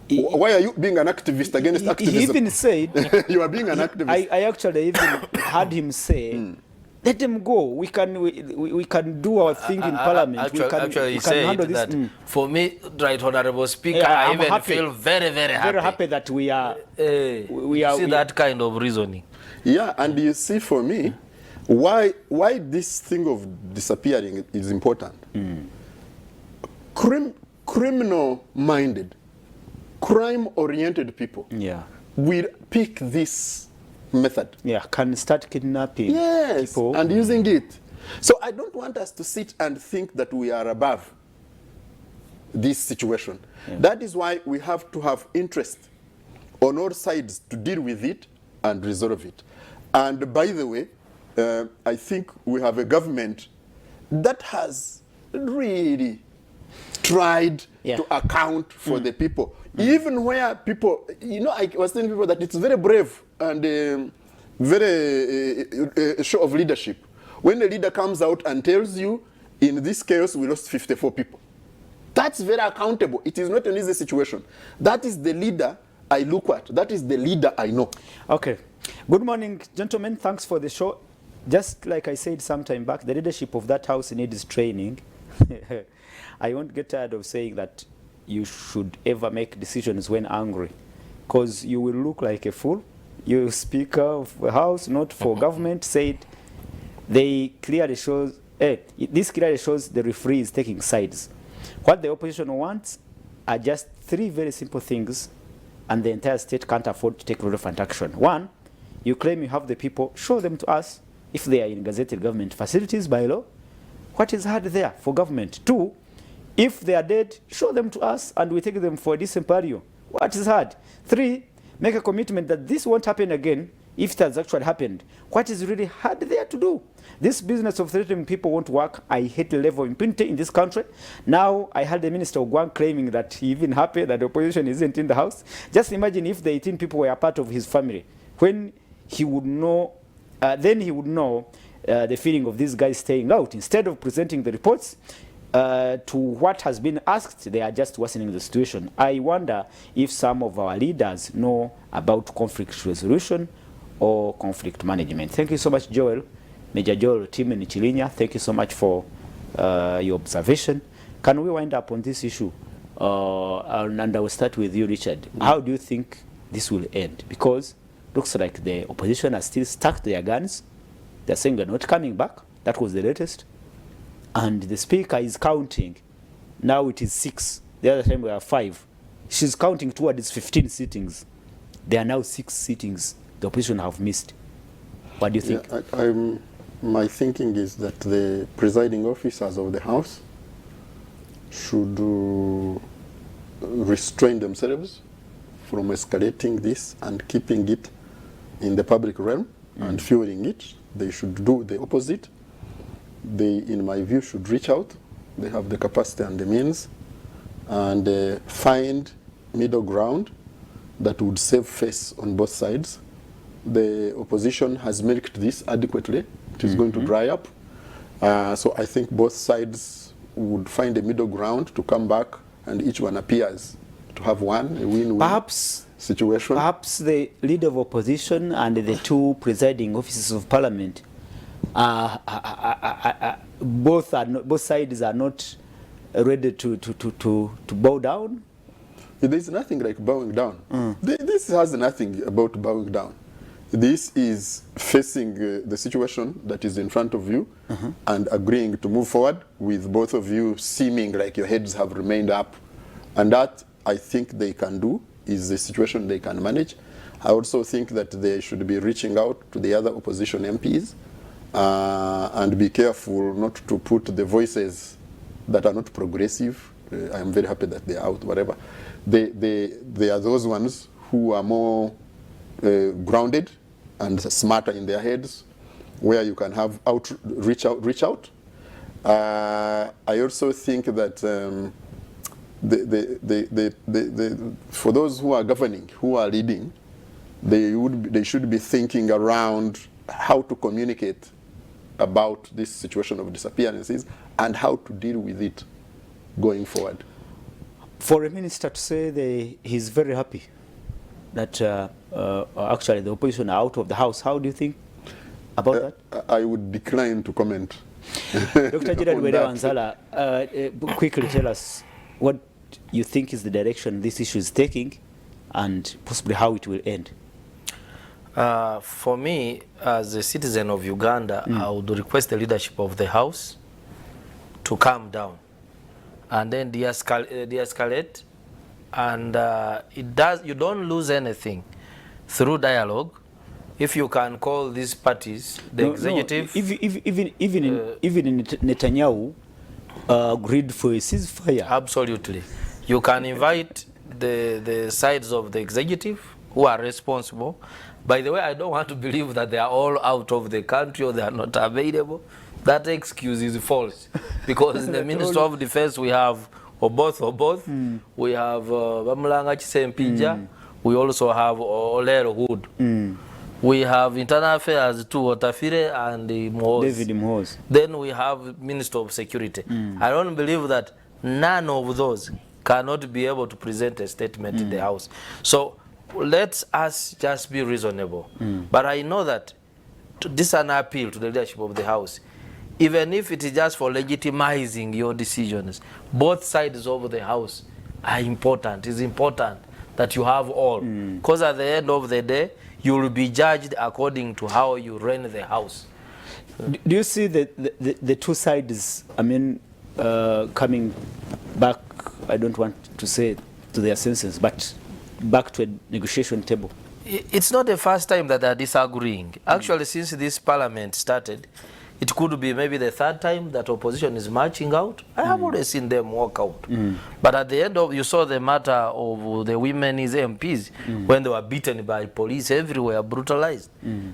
Why are you being an activist against activism? He even said you are being an activist. I actually even heard him say let them go. We can do our thing in Parliament. Actually, we said can handle this. that for me, Right Honorable Speaker, Yeah, I I'm even happy. feel very, very happy. Very happy that we are. See that kind of reasoning. Yeah, and you see, for me, why this thing of disappearing is important. Criminal-minded, crime-oriented people will pick this method. Yeah, can start kidnapping people. And using it. So I don't want us to sit and think that we are above this situation. That is why we have to have interest on all sides to deal with it and resolve it. And by the way, I think we have a government that has really tried to account for the people. Even where people, I was telling people that it's very brave and very show of leadership. When the leader comes out and tells you, in this chaos, we lost 54 people. That's very accountable. It is not an easy situation. That is the leader I look at. That is the leader I know. Okay. Good morning, gentlemen. Thanks for the show. Just like I said some time back, the leadership of that house needs training. I won't get tired of saying that you should ever make decisions when angry, because you will look like a fool. Your Speaker of the House, not for government, said they clearly shows, this clearly shows the referee is taking sides. What the opposition wants are just three very simple things, and the entire state can't afford to take relevant action. One, you claim you have the people, show them to us if they are in gazetted government facilities by law. What is hard there for government? Two, if they are dead, show them to us and we take them for a decent burial. What is hard? Three, make a commitment that this won't happen again if it has actually happened. What is really hard there to do? This business of threatening people won't work. I hate the level of impunity in this country. Now, I heard the Minister of Guam claiming that he even happy that the opposition isn't in the house. Just imagine if the 18 people were a part of his family. When he would know, then he would know the feeling of these guys staying out. Instead of presenting the reports to what has been asked, they are just worsening the situation. I wonder if some of our leaders know about conflict resolution or conflict management. Thank you so much, Joel. Major Joel Tim in Chilinya, thank you so much for your observation. Can we wind up on this issue? And I will start with you, Richard. How do you think this will end? Because it looks like the opposition are still stuck to their guns. They're saying they're not coming back. That was the latest. And the Speaker is counting. Now it is 6. The other time we were 5. She's counting towards 15 sittings. There are now 6 sittings the opposition have missed. What do you think? Yeah, my thinking is that the presiding officers of the House should restrain themselves from escalating this and keeping it in the public realm and fueling it. They should do the opposite. They, in my view, should reach out. They have the capacity and the means, and find middle ground that would save face on both sides. The opposition has milked this adequately. It is going to dry up. So I think both sides would find a middle ground to come back, and each one appears to have won, a win-win situation. Perhaps the leader of opposition and the two presiding officers of parliament, both sides are not ready to bow down. There is nothing like bowing down. This has nothing about bowing down. This is facing the situation that is in front of you and agreeing to move forward with both of you seeming like your heads have remained up. And that, I think they can do, is a situation they can manage. I also think that they should be reaching out to the other opposition MPs and be careful not to put the voices that are not progressive. I am very happy that they are out, whatever. They are those ones who are more grounded and smarter in their heads, where you can have reach out. I also think that for those who are governing, who are leading, they should be thinking around how to communicate about this situation of disappearances and how to deal with it going forward. For a minister to say he's very happy that actually the opposition are out of the house, how do you think? about that? I would decline to comment. Dr. Gerard on Were that. Wanzala, quickly tell us what you think is the direction this issue is taking and possibly how it will end. For me, as a citizen of Uganda, I would request the leadership of the House to calm down and then de-escalate. And you don't lose anything through dialogue. If you can call these parties, the executive... Even Netanyahu agreed for a ceasefire. Absolutely. You can invite the sides of the executive who are responsible. By the way, I don't want to believe that they are all out of the country or they are not available. That excuse is false. Because in the Ministry of Defense we have Oboth. We have Bamulanga Chisempija. We also have Olero Hood. We have Internal Affairs too, Otafire and David Mhoz. Then we have Minister of Security. I don't believe that none of those cannot be able to present a statement in the House. So let us just be reasonable. But I know that this is an appeal to the leadership of the House. Even if it is just for legitimizing your decisions, both sides of the House are important. It's important that you have all. Because at the end of the day, you will be judged according to how you run the House. Do you see the two sides, I mean, coming back, I don't want to say to their senses, but back to a negotiation table? It's not the first time that they're disagreeing. Actually, since this parliament started, it could be maybe the third time that opposition is marching out. I have always seen them walk out. But at the end of, you saw the matter of the women's MPs when they were beaten by police everywhere, brutalized.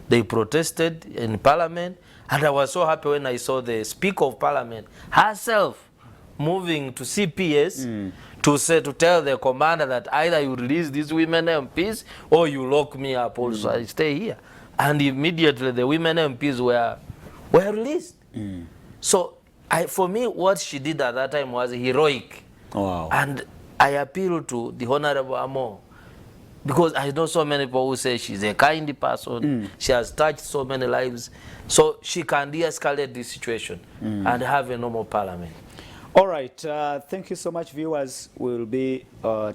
They protested in parliament, and I was so happy when I saw the Speaker of Parliament herself moving to CPS to tell the commander that either you release these women MPs or you lock me up also, I stay here. And immediately the women MPs were released. So for me, what she did at that time was heroic. Wow. And I appeal to the Honorable Amo, because I know so many people who say she's a kind person, she has touched so many lives, so she can de-escalate this situation and have a normal parliament. All right, thank you so much, viewers. We'll be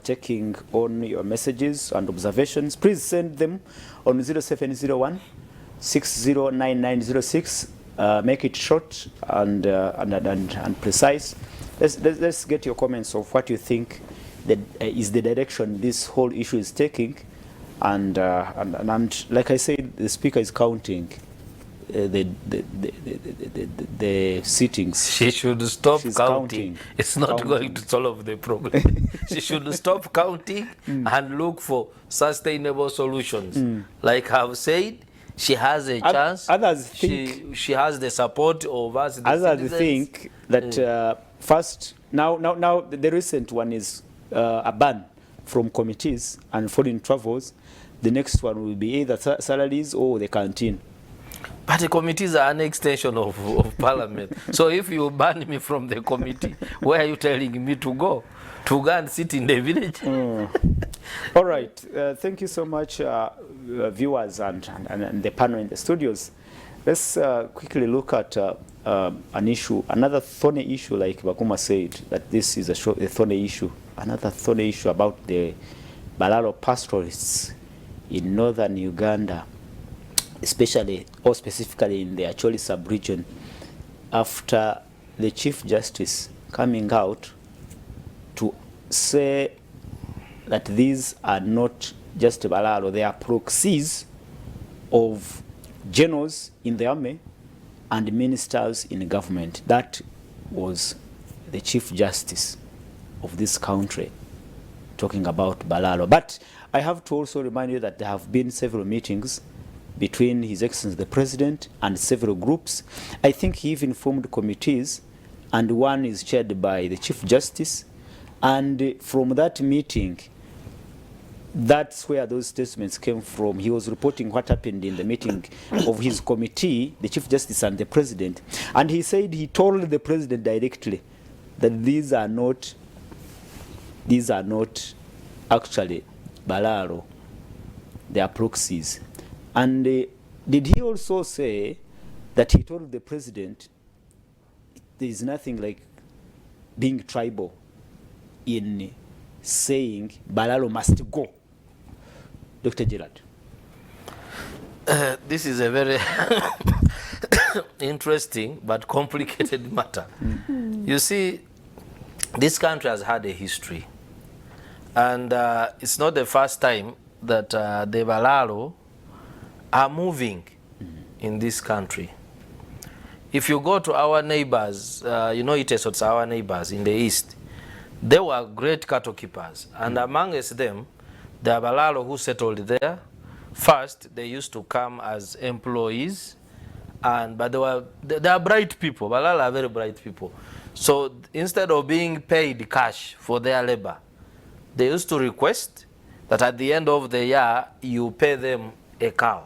taking on your messages and observations. Please send them on 0701 609906. Make it short and precise. Let's get your comments of what you think that is the direction this whole issue is taking, and like I said, the Speaker is counting the sittings. She should stop She's counting. It's not going to solve the problem. She should stop counting and look for sustainable solutions. Like I've said, she has a chance. Others think she has the support of us. Others think that first, now the recent one is a ban from committees and foreign travels. The next one will be either salaries or the canteen. But the committees are an extension of Parliament. So if you ban me from the committee, where are you telling me to go? To go and sit in the village? All right. Thank you so much, viewers and the panel in the studios. Let's quickly look at an issue, another thorny issue, like Bakuma said, that this is a thorny issue. Another thorny issue about the Balalo pastoralists in northern Uganda, especially or specifically in the Acholi sub-region, after the Chief Justice coming out to say that these are not just Balalo, they are proxies of generals in the army and ministers in the government. That was the Chief Justice of this country talking about Balalo. But I have to also remind you that there have been several meetings between His Excellency the President and several groups. I think he even formed committees, and one is chaired by the Chief Justice. And from that meeting, that's where those statements came from. He was reporting what happened in the meeting of his committee, the Chief Justice and the President. And he said he told the President directly that these are not actually Balaro, they are proxies. And did he also say that he told the president there is nothing like being tribal in saying Balalo must go? Dr. Gerard. This is a very interesting but complicated matter. You see, this country has had a history, and it's not the first time that the Balalo are moving in this country. If you go to our neighbors, you know Itesots, our neighbors in the east, they were great cattle keepers, and amongst them, the Balalo who settled there, first they used to come as employees, but they are bright people. Balalo are very bright people. So instead of being paid cash for their labor, they used to request that at the end of the year you pay them a cow,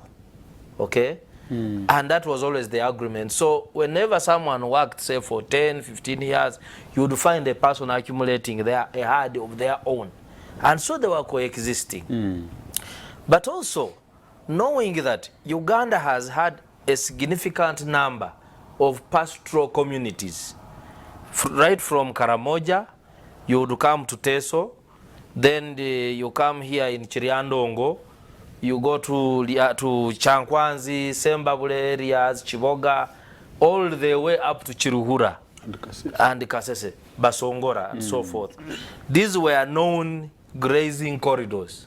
okay? And that was always the agreement. So whenever someone worked, say for 10, 15 years, you would find a person accumulating a herd of their own. And so they were coexisting. But also, knowing that Uganda has had a significant number of pastoral communities, right from Karamoja, you would come to Teso, then you come here in Chiriandongo, you go to Chankwanzi, Sembabule areas, Chiboga, all the way up to Chiruhura and Kasese, Basongora, and so forth. These were known grazing corridors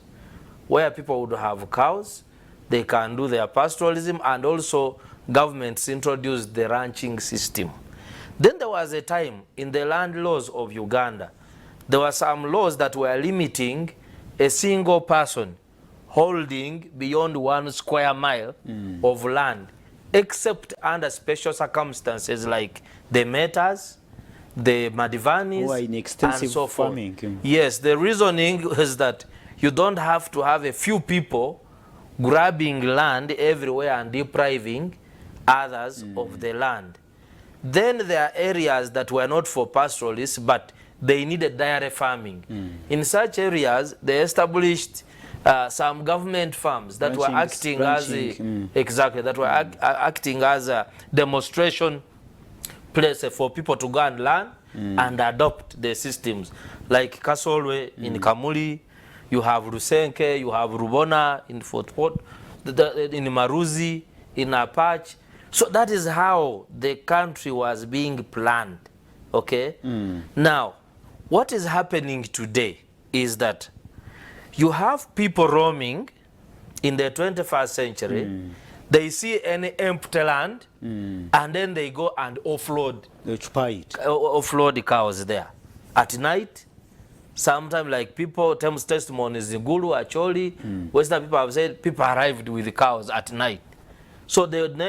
where people would have cows, they can do their pastoralism, and also governments introduced the ranching system. Then there was a time in the land laws of Uganda, there were some laws that were limiting a single person holding beyond 1 square mile of land, except under special circumstances like the Metas, the Madivanis, who are in extensive and so forth. farming. Yes, the reasoning is that you don't have to have a few people grabbing land everywhere and depriving others of the land. Then there are areas that were not for pastoralists, but they needed dairy farming. In such areas, they established some government farms that were acting as a demonstration place for people to go and learn and adopt the systems. Like Kasolwe in Kamuli, you have Rusenke, you have Rubona in Fort Worth, in Maruzi, in Apache. So that is how the country was being planned, okay? Now, what is happening today is that you have people roaming in the 21st century, they see any empty land, and then they go and offload the cows there. At night, sometimes like people, Thames testimonies in Gulu, Acholi, Western people have said people arrived with the cows at night. So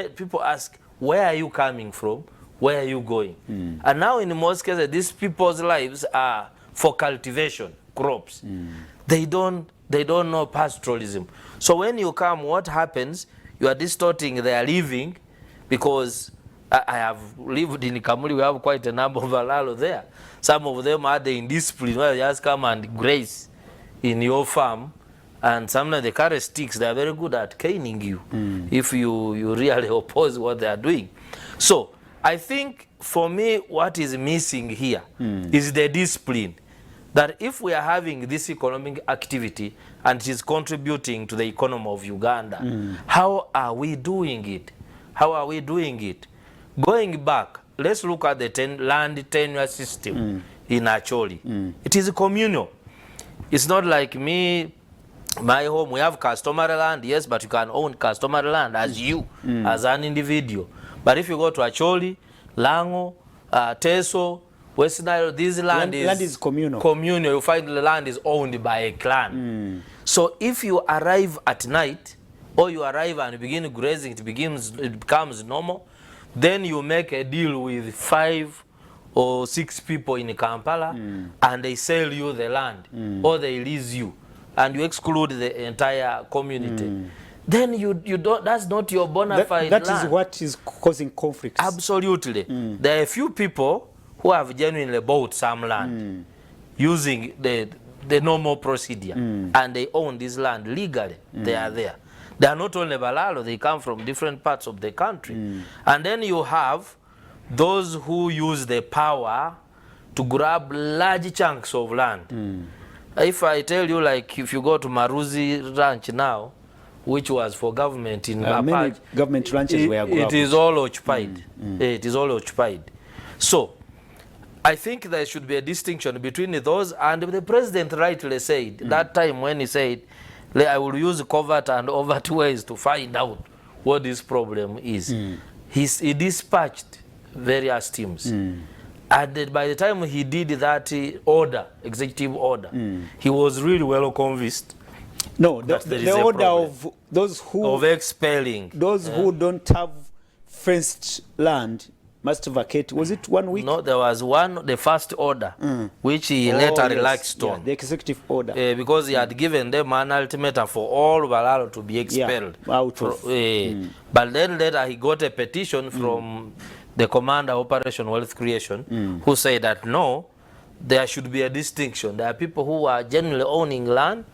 people ask, where are you coming from? Where are you going? And now in most cases, these people's lives are for cultivation, crops. They don't know pastoralism. So when you come, what happens? You are distorting their living, because I have lived in Kamuli, we have quite a number of Balalo there. Some of them are the indiscipline, where they just come and graze in your farm, and sometimes they carry sticks. They are very good at caning you if you really oppose what they are doing. So I think for me, what is missing here is the discipline. That if we are having this economic activity and it is contributing to the economy of Uganda, how are we doing it? How are we doing it? Going back, let's look at the land tenure system in Acholi. It is communal. It's not like me, my home, we have customary land, yes, but you can own customary land as you, as an individual. But if you go to Acholi, Lango, Teso, West Nile, this land is communal. You find the land is owned by a clan. So if you arrive at night, or you arrive and begin grazing, it becomes normal, then you make a deal with 5 or 6 people in Kampala, and they sell you the land, or they lease you, and you exclude the entire community. Then you don't, that's not your bona fide land. That is what is causing conflicts. Absolutely. There are a few people who have genuinely bought some land using the normal procedure, and they own this land legally. They are there. They are not only Balalo, they come from different parts of the country. And then you have those who use the power to grab large chunks of land. If I tell you, like, if you go to Maruzi Ranch now, which was for government in many government ranches were grabbed. It is all occupied. It is all occupied. So, I think there should be a distinction between those, and the president rightly said, that time when he said, I will use covert and overt ways to find out what this problem is. He dispatched various teams. And by the time he did that executive order, he was really well convinced. No, the order of those who... Of expelling. Those who don't have fenced land must vacate. Was it 1 week? No, there was the first order, which he later relaxed on. The executive order. Because he had given them an ultimatum for all Balalo to be expelled. But then later he got a petition from the commander Operation Wealth Creation, who said that no, there should be a distinction. There are people who are genuinely owning land.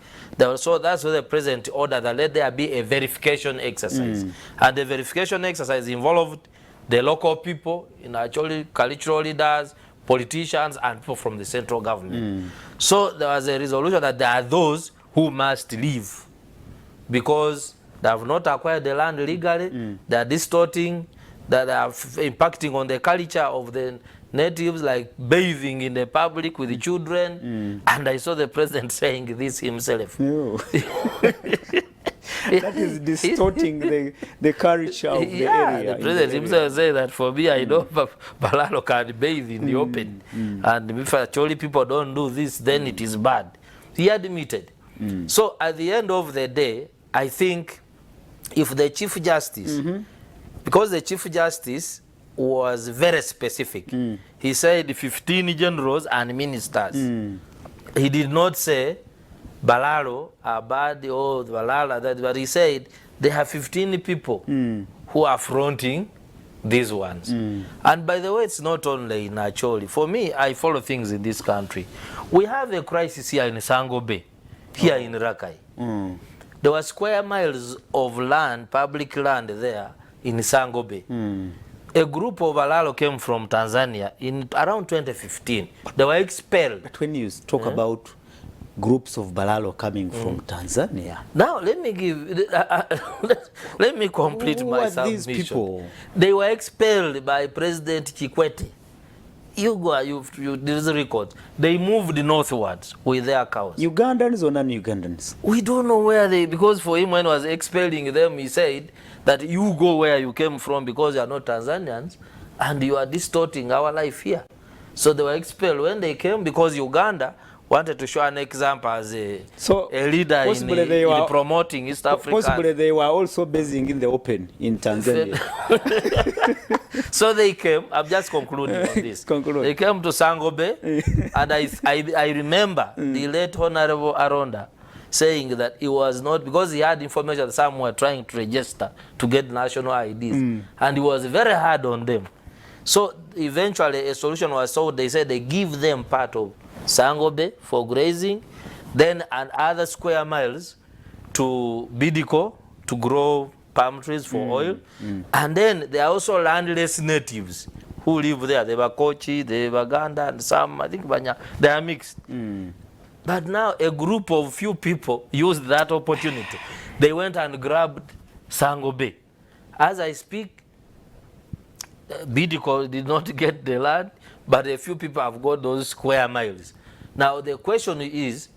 So that's why the president ordered that let there be a verification exercise. And the verification exercise involved the local people, actually cultural leaders, politicians, and people from the central government. So there was a resolution that there are those who must leave because they have not acquired the land legally, they are distorting, that they are impacting on the culture of the natives, like bathing in the public with the children. And I saw the president saying this himself. No. That is distorting the culture of the area. The president himself said that for me, I know Balalo can bathe in the open. And if actually people don't do this, then it is bad. He admitted. So at the end of the day, I think if the Chief Justice, because the Chief Justice was very specific, he said 15 generals and ministers. He did not say Balalo are bad or Balalo that, but he said they have 15 people who are fronting these ones. And by the way, it's not only in Acholi. For me, I follow things in this country. We have a crisis here in Sango Bay, here in Rakai. There were square miles of land, public land there in Sango Bay. A group of Balalo came from Tanzania in around 2015. They were expelled. But when you talk about groups of Balalo coming from Tanzania. Now let me give, let me complete my submission. These people? They were expelled by President Kikwete. You there's a record. They moved northwards with their cows. Ugandans or non-Ugandans? We don't know where they, because for him when he was expelling them, he said that you go where you came from because you are not Tanzanians and you are distorting our life here. So they were expelled when they came because Uganda wanted to show an example as a leader in promoting East Africa. Possibly they were also basing in the open in Tanzania. So they came, I'm just concluding on this. They came to Sango Bay, and I remember the late Honorable Aronda saying that it was not, because he had information that some were trying to register to get national IDs, and he was very hard on them. So eventually a solution was sought. They said they give them part of Sango Bay for grazing, then other square miles to Bidiko to grow palm trees for oil. And then there are also landless natives who live there. The Bakochi, the Baganda, and some, I think Banya, they are mixed. But now a group of few people used that opportunity. They went and grabbed Sango Bay. As I speak, Bidiko did not get the land, but a few people have got those square miles. Now the question is,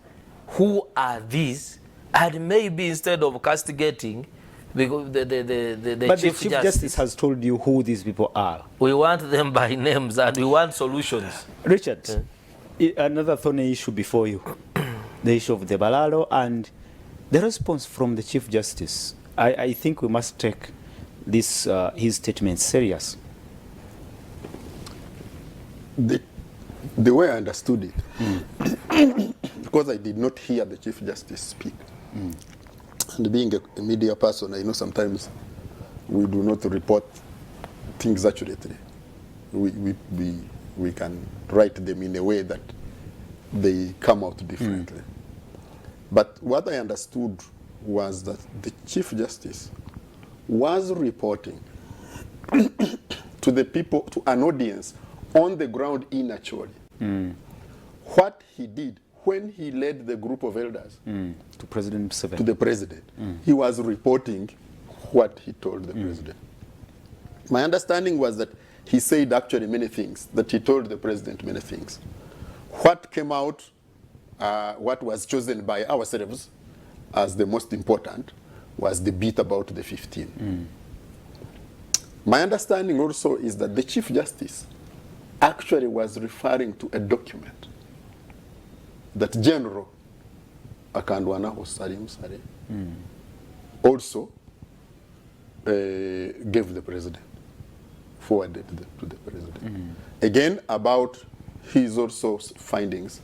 who are these? And maybe instead of castigating, because the Chief Justice has told you who these people are. We want them by names and we want solutions. Richard, another thorny issue before you, the issue of the Balalo and the response from the Chief Justice. I think we must take this his statement serious. The way I understood it, because I did not hear the Chief Justice speak, and being a media person, I know sometimes we do not report things accurately. We can write them in a way that they come out differently. But what I understood was that the Chief Justice was reporting to the people, to an audience on the ground in Acholi, what he did when he led the group of elders To President Museveni. to the president. He was reporting what he told the president. My understanding was that he said actually many things, that he told the president many things. What came out, what was chosen by ourselves as the most important was the bit about the 15. My understanding also is that the Chief Justice actually was referring to a document that General Akandwanaho Salim Sare also gave the president, forwarded to the president. Again, about his also findings,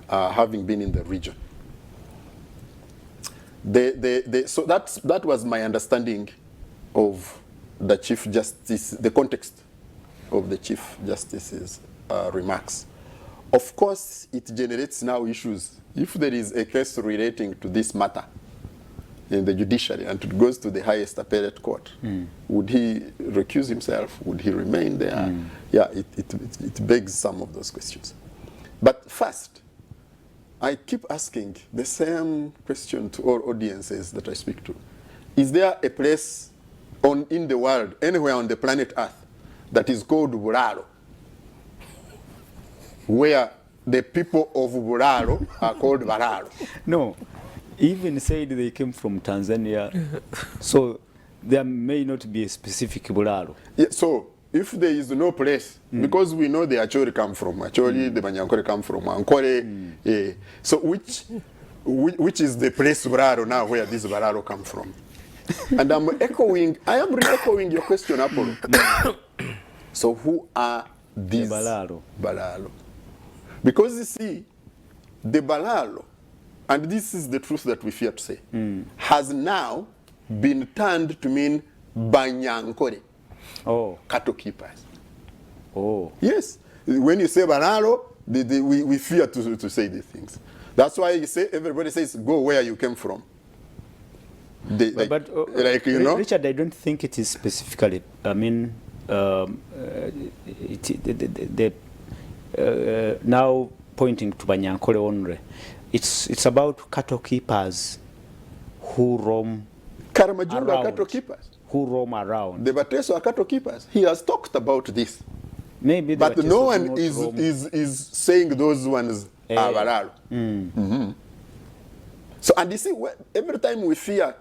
having been in the region. So that was my understanding of the Chief Justice, the context of the Chief Justice's remarks. Of course, it generates now issues. If there is a case relating to this matter in the judiciary and it goes to the highest appellate court, would he recuse himself? Would he remain there? Yeah, it begs some of those questions. But first, I keep asking the same question to all audiences that I speak to. Is there a place in the world, anywhere on the planet Earth, that is called Bulalo, where the people of Bulalo are called Balalo? No, even said they came from Tanzania, so there may not be a specific Bulalo. Yeah, so if there is no place, because we know the Acholi come from Acholi, the Banyankore come from Ankore, so which is the place Bulalo now where this Bulalo come from? And I am re-echoing your question, Apollo. So who are these Balalo? Because you see, the Balalo, and this is the truth that we fear to say, has now been turned to mean Banyankore, cattle keepers. Yes, when you say Balalo, we fear to say these things. That's why you say, everybody says, go where you came from. Richard, I don't think it is specifically. I mean, now pointing to Banyankole only, it's about cattle keepers who roam Karamajunga around. Cattle keepers. Who roam around. The Bateso are cattle keepers. He has talked about this. Maybe, but no one is saying those ones are Balalo. So, and you see, every time we fear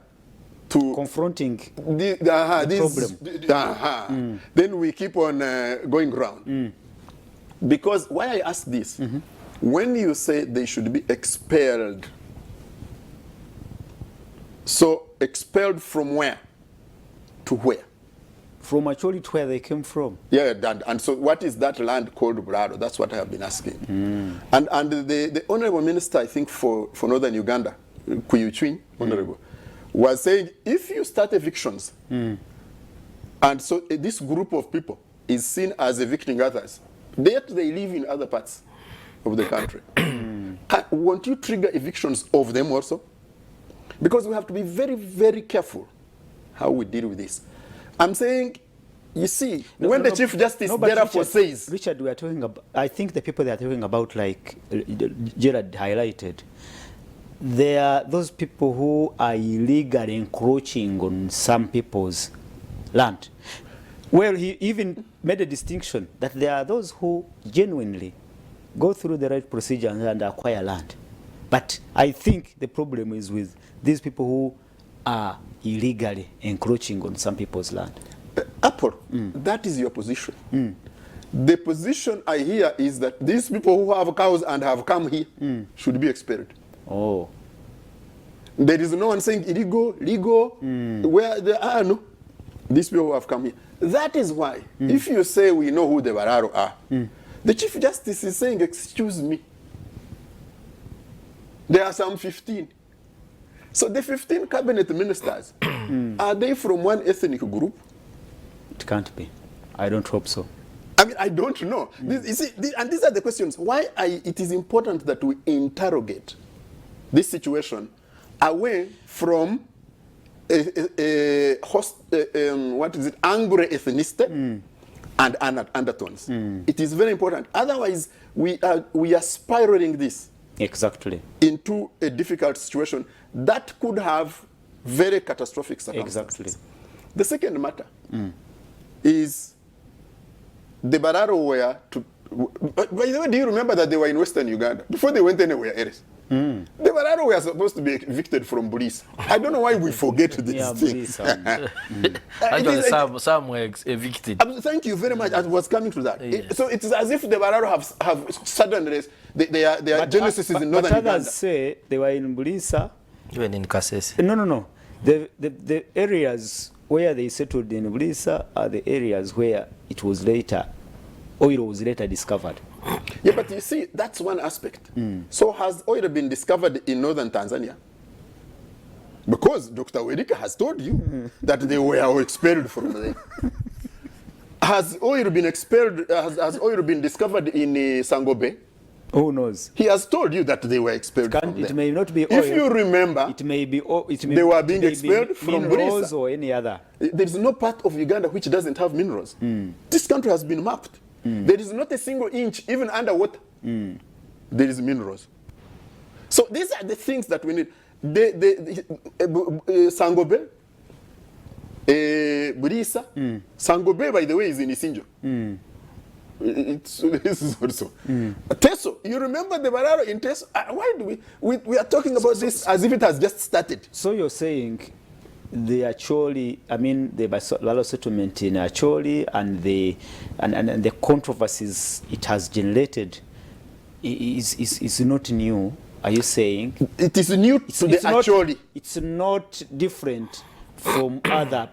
to confronting this problem, then we keep on going round. Because why I ask this, when you say they should be expelled, so expelled from where to where? From Acholi to where they came from. Yeah, and so what is that land called Bulalo? That's what I have been asking. And the Honorable Minister, I think for Northern Uganda, Kuyuchwin, Honorable, was saying if you start evictions, and so this group of people is seen as evicting others, yet they live in other parts of the country. Won't you trigger evictions of them also? Because we have to be very, very careful how we deal with this. I'm saying, you see, when the Chief Justice therefore says... Richard, we are talking about, I think the people they are talking about, like Gerard highlighted, they are those people who are illegally encroaching on some people's land. Well, he even made a distinction that there are those who genuinely go through the right procedure and acquire land. But I think the problem is with these people who are illegally encroaching on some people's land. Apple, that is your position. The position I hear is that these people who have cows and have come here should be expelled. There is no one saying illegal, legal, where there are no. These people who have come here. That is why, if you say we know who the Bararo are, the Chief Justice is saying, excuse me, there are some 15. So the 15 cabinet ministers, are they from one ethnic group? It can't be. I don't hope so. I mean, I don't know. You see, and these are the questions. Why it is important that we interrogate this situation away from angry ethnicity and undertones. It is very important. Otherwise, we are spiraling this Exactly. into a difficult situation that could have very catastrophic circumstances. Exactly. The second matter is the Bararo were to. By the way, do you remember that they were in Western Uganda before they went anywhere else? The Bararo were supposed to be evicted from Bulisa. I don't know why we forget this Yeah, thing. Actually, some were evicted. Thank you very much. I was coming to that. Yes. So it is as if the Bararo have suddenly their genesis is in northern but Uganda. others say they were in Bulisa. Even in Kasese. No. The areas where they settled in Bulisa are the areas where oil was later discovered. Yeah, but you see, that's one aspect. So has oil been discovered in northern Tanzania? Because Dr. Werika has told you that they were expelled from there. Has oil been expelled? Has oil been discovered in Sangobe? Who knows? He has told you that they were expelled from there. It may not be oil. If you remember, It may be. they were being expelled from minerals Bulisa. or any other. There is no part of Uganda which doesn't have minerals. This country has been mapped. There is not a single inch, even underwater. There is minerals. So these are the things that we need. Sangobe, Bulisa. Sangobe, by the way, is in Isinjo. This is also. Teso, you remember the Bararo in Teso? Why do we are talking about this as if it has just started? So you're saying the Acholi, the Bararo settlement in Acholi and the controversies it has generated is not new. Are you saying? It is new to the Acholi. It's not different from other.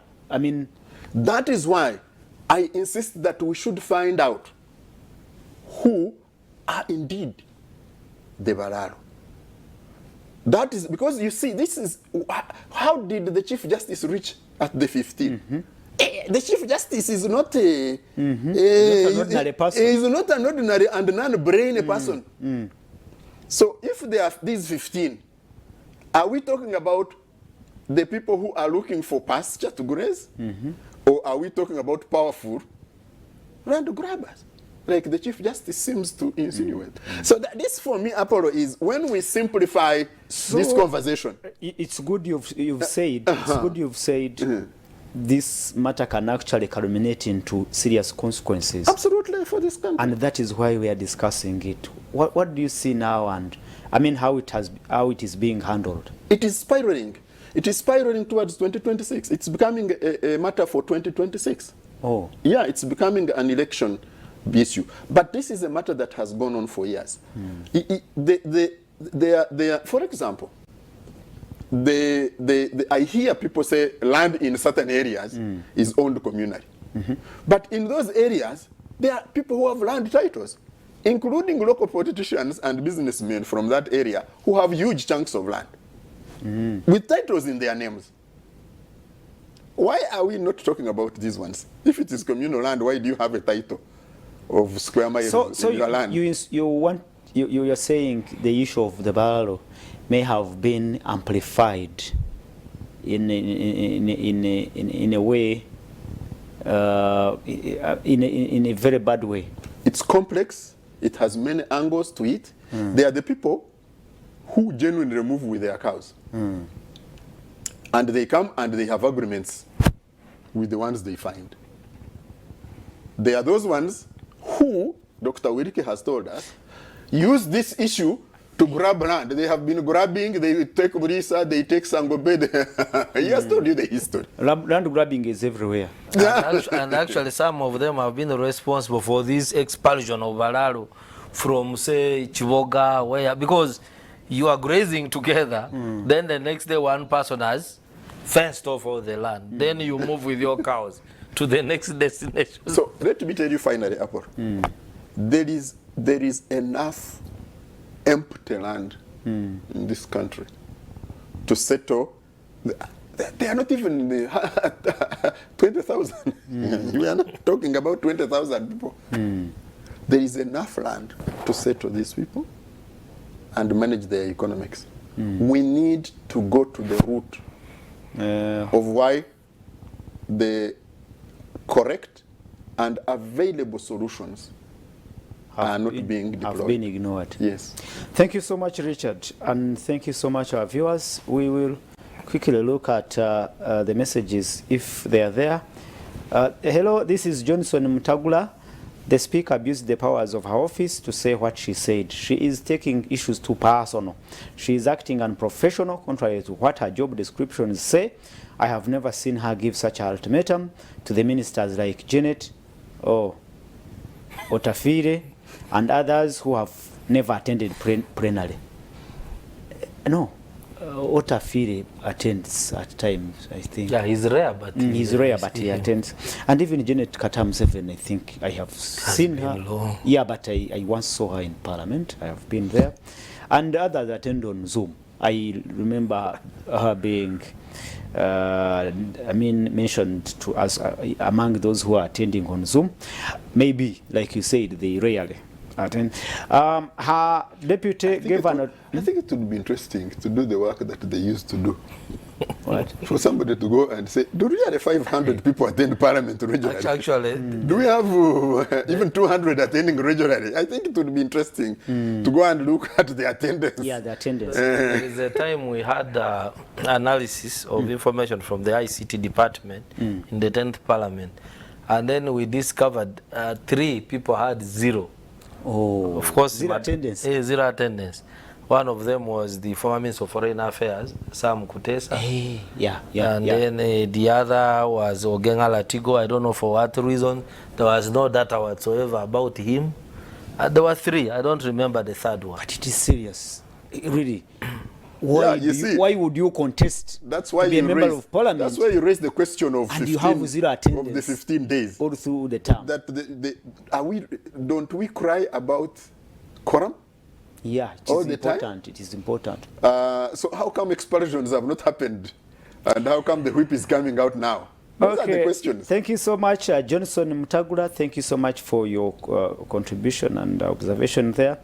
That is why I insist that we should find out who are indeed the Bararo. That is because you see, this is how did the Chief Justice reach at the 15? The Chief Justice is not a ordinary person. Is not an ordinary and non-brainy person. So if there are these 15, are we talking about the people who are looking for pasture to graze? Or are we talking about powerful land grabbers, like the Chief Justice seems to insinuate? So this, for me, Apollo, is when we simplify this conversation. It's good you've said. It's good you've said. This matter can actually culminate into serious consequences. Absolutely, for this country. And that is why we are discussing it. What do you see now, and how it is being handled? It is spiraling. It is spiraling towards 2026. It's becoming a matter for 2026. Oh. Yeah, it's becoming an election issue. But this is a matter that has gone on for years. For example, I hear people say land in certain areas is owned communally. But in those areas, there are people who have land titles, including local politicians and businessmen from that area who have huge chunks of land. With titles in their names. Why are we not talking about these ones? If it is communal land, why do you have a title of square miles in your land? You're saying the issue of the Bararo may have been amplified in a way, in a very bad way. It's complex. It has many angles to it. They are the people who genuinely move with their cows. And they come and they have agreements with the ones they find. They are those ones who, Dr. Wirike has told us, use this issue to grab land. They have been grabbing, they take Burisa, they take Sangobe. He has told you the history. Land grabbing is everywhere. And actually some of them have been responsible for this expulsion of Bararo from, say, Chivoga, because you are grazing together, then the next day one person has fenced off all the land. Then you move with your cows to the next destination. So let me tell you finally, Apple, there is enough empty land in this country to settle. They are not even 20,000. We are not talking about 20,000 people. There is enough land to settle these people and manage their economics. we need to go to the root of why the correct and available solutions are not being deployed. Have been ignored. Yes. Thank you so much, Richard, and thank you so much, our viewers. We will quickly look at the messages if they are there. Hello, this is Johnson Mutagula. The speaker abused the powers of her office to say what she said. She is taking issues too personal. She is acting unprofessional, contrary to what her job descriptions say. I have never seen her give such an ultimatum to the ministers like Janet or Otafire and others who have never attended plenary. No, Otafire attends at times, I think. Yeah, he's rare, but he's rare, but he attends. And even Janet Katam Seven, I think I have seen her. Long. Yeah, but I once saw her in Parliament. I have been there. And others attend on Zoom. I remember her being, mentioned to us among those who are attending on Zoom. Maybe, like you said, they rarely attend. Her deputy gave an... I think it would be interesting to do the work that they used to do. What? For somebody to go and say, do we have 500 people attend Parliament regularly? Actually, do we have even 200 attending regularly? I think it would be interesting to go and look at the attendance. Yeah, the attendance. there is a time we had analysis of information from the ICT department in the 10th Parliament. And then we discovered 3 people had 0. Oh, of course, zero attendance. Zero attendance. One of them was the former Minister of Foreign Affairs, Sam Kutesa. And then the other was Ogenga Latigo. I don't know for what reason. There was no data whatsoever about him. There were 3. I don't remember the third one. But it is serious. Really. Why would you contest that's why to be a member of Parliament? That's why you raise the question of and 15, you have 0 attendance of the 15 days. All through the term. That don't we cry about quorum? Yeah, it is important. It is important. So how come expulsions have not happened? And how come the whip is coming out now? Those are the questions. Thank you so much, Johnson Mutagula. Thank you so much for your contribution and observation there.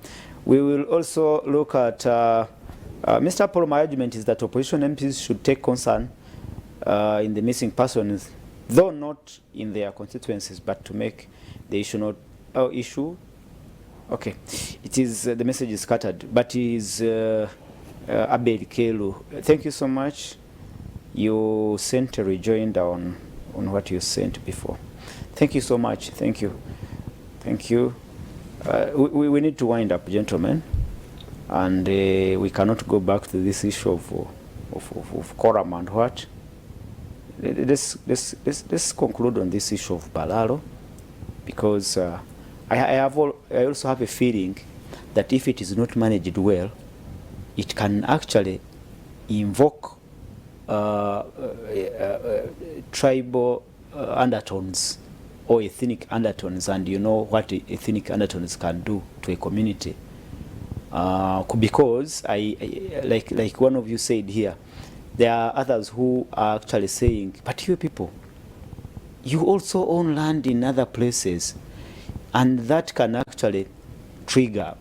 We will also look at... Mr. Paul, my argument is that opposition MPs should take concern in the missing persons, though not in their constituencies, but to make the issue not issue. Okay, it is the message is scattered, but it is Abel Kelu. Thank you so much. You sent a rejoinder on what you sent before. Thank you so much. Thank you. Thank you. We need to wind up, gentlemen. And we cannot go back to this issue of quorum and what. Let's conclude on this issue of Balalo, because I also have a feeling that if it is not managed well, it can actually invoke tribal undertones or ethnic undertones, and you know what ethnic undertones can do to a community. Because like one of you said here, there are others who are actually saying, but you people, you also own land in other places, and that can actually trigger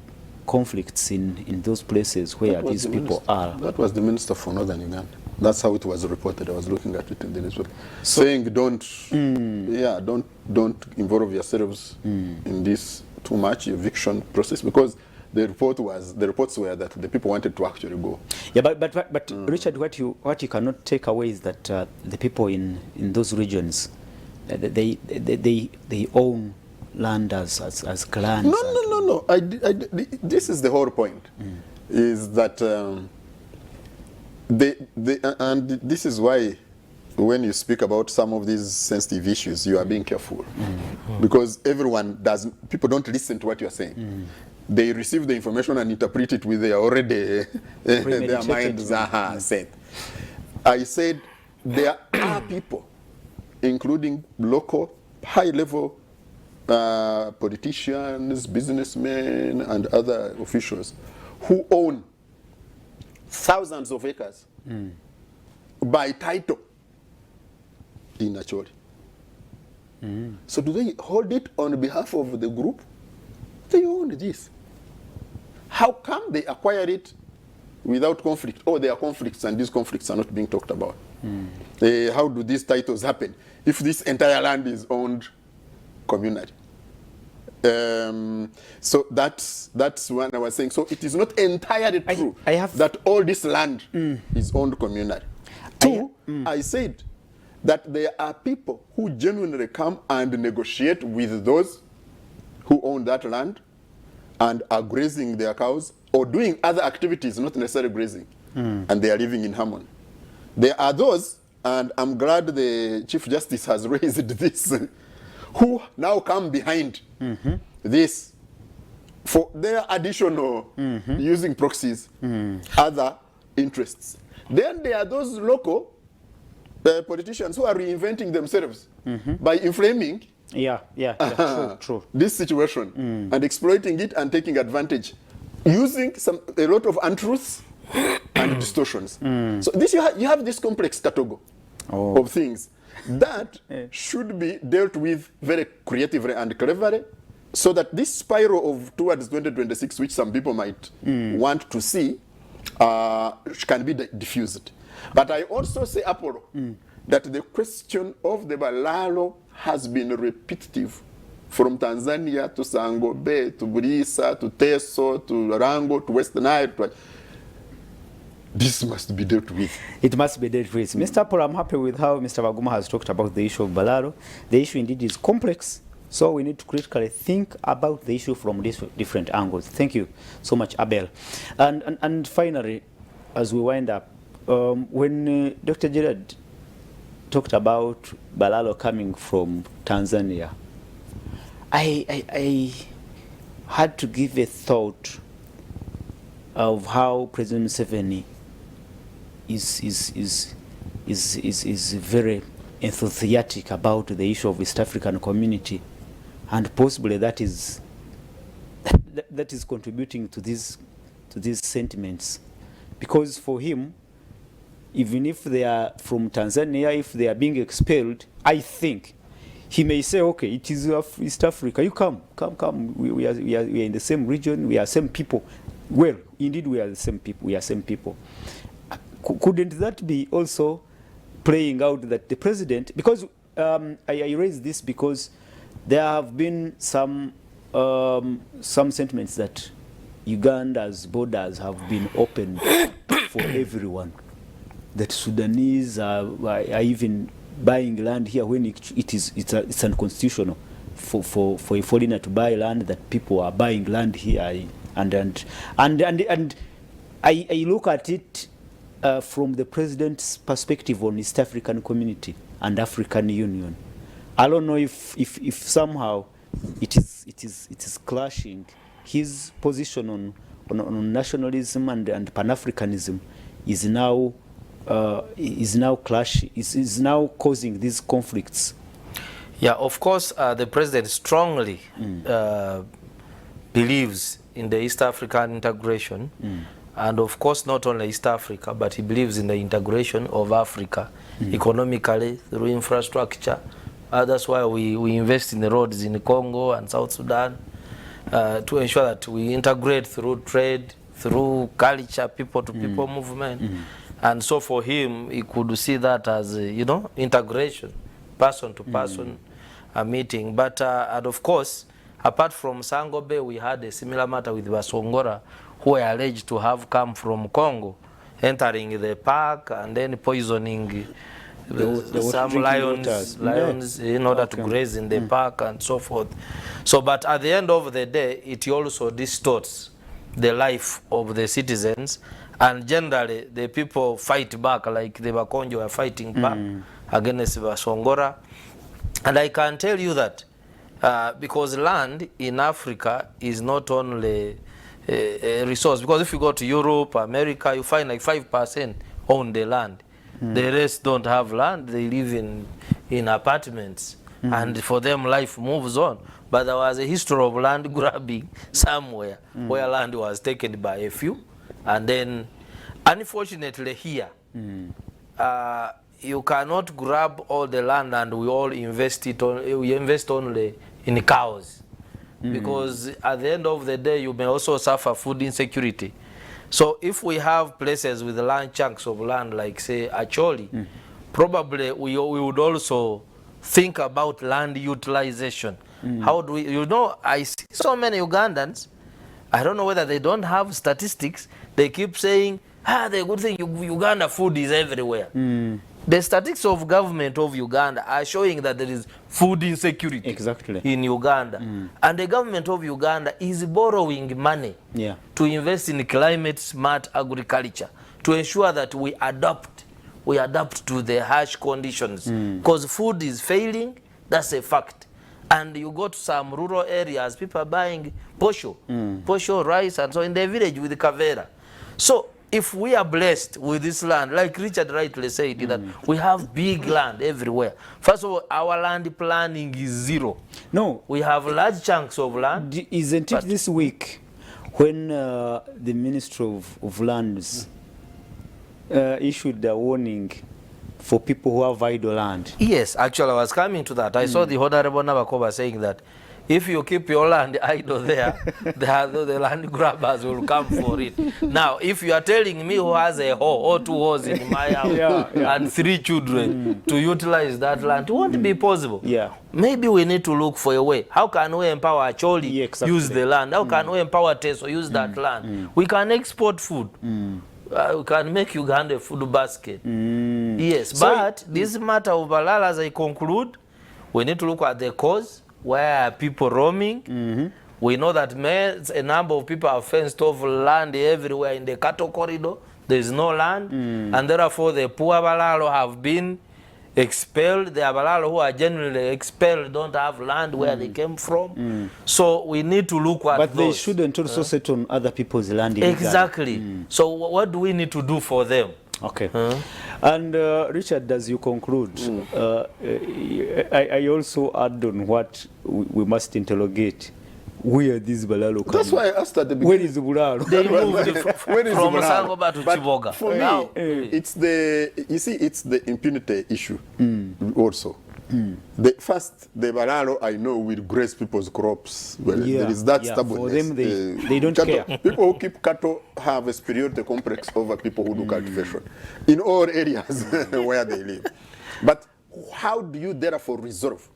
conflicts in those places where these people are. That was the Minister for Northern Uganda. That's how it was reported. I was looking at it in the newspaper, saying don't involve yourselves in this too much eviction process, because the reports were that the people wanted to actually go. Yeah, but Richard, what you cannot take away is that the people in those regions, they own land as clans. No. This is the whole point. Is that and this is why when you speak about some of these sensitive issues, you are being careful, because people don't listen to what you are saying. They receive the information and interpret it with their already their minds set. I said there are people, including local high-level politicians, businessmen, and other officials, who own thousands of acres by title in Acholi. So do they hold it on behalf of the group? They own this. How come they acquired it without conflict, or there are conflicts and these conflicts are not being talked about. How do these titles happen if this entire land is owned communally? So that's what I was saying. So it is not entirely true that all this land is owned communally. Two, I said that there are people who genuinely come and negotiate with those who own that land and are grazing their cows or doing other activities, not necessarily grazing, and they are living in harmony. There are those, and I'm glad the Chief Justice has raised this, who now come behind this for their additional using proxies, other interests. Then there are those local politicians who are reinventing themselves by inflaming true. this situation and exploiting it and taking advantage, using a lot of untruths and distortions. So this you have this complex catalog of things that should be dealt with very creatively and cleverly, so that this spiral of towards 2026, which some people might want to see, can be diffused. But I also say, Apollo, that the question of the Balalo has been repetitive from Tanzania to Sangobe to Burisa to Teso to Rango to West Nile. This must be dealt with. It must be dealt with. Mr. Paul, I'm happy with how Mr. Baguma has talked about the issue of Balalo. The issue indeed is complex, so we need to critically think about the issue from different angles. Thank you so much, Abel. And finally, as we wind up, when Dr. Gerard talked about Balalo coming from Tanzania, I had to give a thought of how President Museveni is very enthusiastic about the issue of East African community, and possibly that is contributing to these sentiments, because for him, even if they are from Tanzania, if they are being expelled, I think he may say, okay, it is East Africa, you come. We are in the same region, we are same people. Well, indeed we are the same people, we are same people. Couldn't that be also playing out that the president, because I raise this because there have been some sentiments that Uganda's borders have been opened for everyone, that Sudanese are even buying land here when it's unconstitutional for a foreigner to buy land, that people are buying land here, and I look at it from the president's perspective on East African community and African Union. I don't know if somehow it is clashing. His position on nationalism and Pan-Africanism is now clashing, is now causing these conflicts. Yeah, of course, the president strongly believes in the East African integration, and of course not only East Africa, but he believes in the integration of Africa economically through infrastructure. That's why we invest in the roads in Congo and South Sudan, to ensure that we integrate through trade, through culture, people-to-people movement. And so for him, he could see that as, integration, person-to-person meeting. But, and of course, apart from Sangobe, we had a similar matter with Basongora, who were alleged to have come from Congo, entering the park and then poisoning some lions in order to graze in the park and so forth. So, but at the end of the day, it also distorts the life of the citizens, and generally the people fight back, like the Bakonjo are fighting back against Basongora. And I can tell you that because land in Africa is not only a resource, because if you go to Europe, America, you find like 5% own the land. The rest don't have land, they live in apartments, and for them life moves on. But there was a history of land grabbing somewhere where land was taken by a few, and then unfortunately here you cannot grab all the land and we all invest it we invest only in cows, because at the end of the day you may also suffer food insecurity. So if we have places with land chunks of land like say Acholi, probably we would also think about land utilization. How do we, you know, I see so many Ugandans, I don't know whether they don't have statistics, they keep saying, the good thing, Uganda food is everywhere. The statistics of government of Uganda are showing that there is food insecurity in Uganda. And the government of Uganda is borrowing money to invest in climate smart agriculture to ensure that we adapt to the harsh conditions. Because food is failing, that's a fact. And you go to some rural areas, people are buying posho, rice, and so in the village with kavera. So if we are blessed with this land, like Richard rightly said, that we have big land everywhere. First of all, our land planning is zero. No. We have large chunks of land. Isn't it this week when the Ministry of Lands issued a warning for people who have idle land? Yes, actually I was coming to that. I saw the Honorable Nabakoba saying that if you keep your land idle there, the land grabbers will come for it. Now, if you are telling me who has a hoe or 2 hoes in my house and 3 children to utilize that land, it won't be possible. Maybe we need to look for a way. How can we empower Acholi use the land? How can we empower Teso use that land? We can export food. We can make Uganda a food basket. Yes, so but this matter of Balala, as I conclude, we need to look at the cause. Where are people roaming? We know that a number of people have fenced off land everywhere in the cattle corridor. There is no land. And therefore the poor Balalo have been expelled. The Balalo who are generally expelled don't have land where they came from. So we need to look at But they shouldn't also sit on other people's land. Exactly. So what do we need to do for them? Okay. And Richard, as you conclude, I also add on what we must interrogate. Where these Balalo come? That's why I asked at the beginning. Where is the Bulalo? They moved from Sangoba to Chiboga. For me, it's the, you see, it's the impunity issue also. The Balalo I know will graze people's crops. Well, there is that stubbornness. For them, they don't cattle, care. People who keep cattle have a superiority complex over people who do cultivation in all areas where they live. But how do you therefore resolve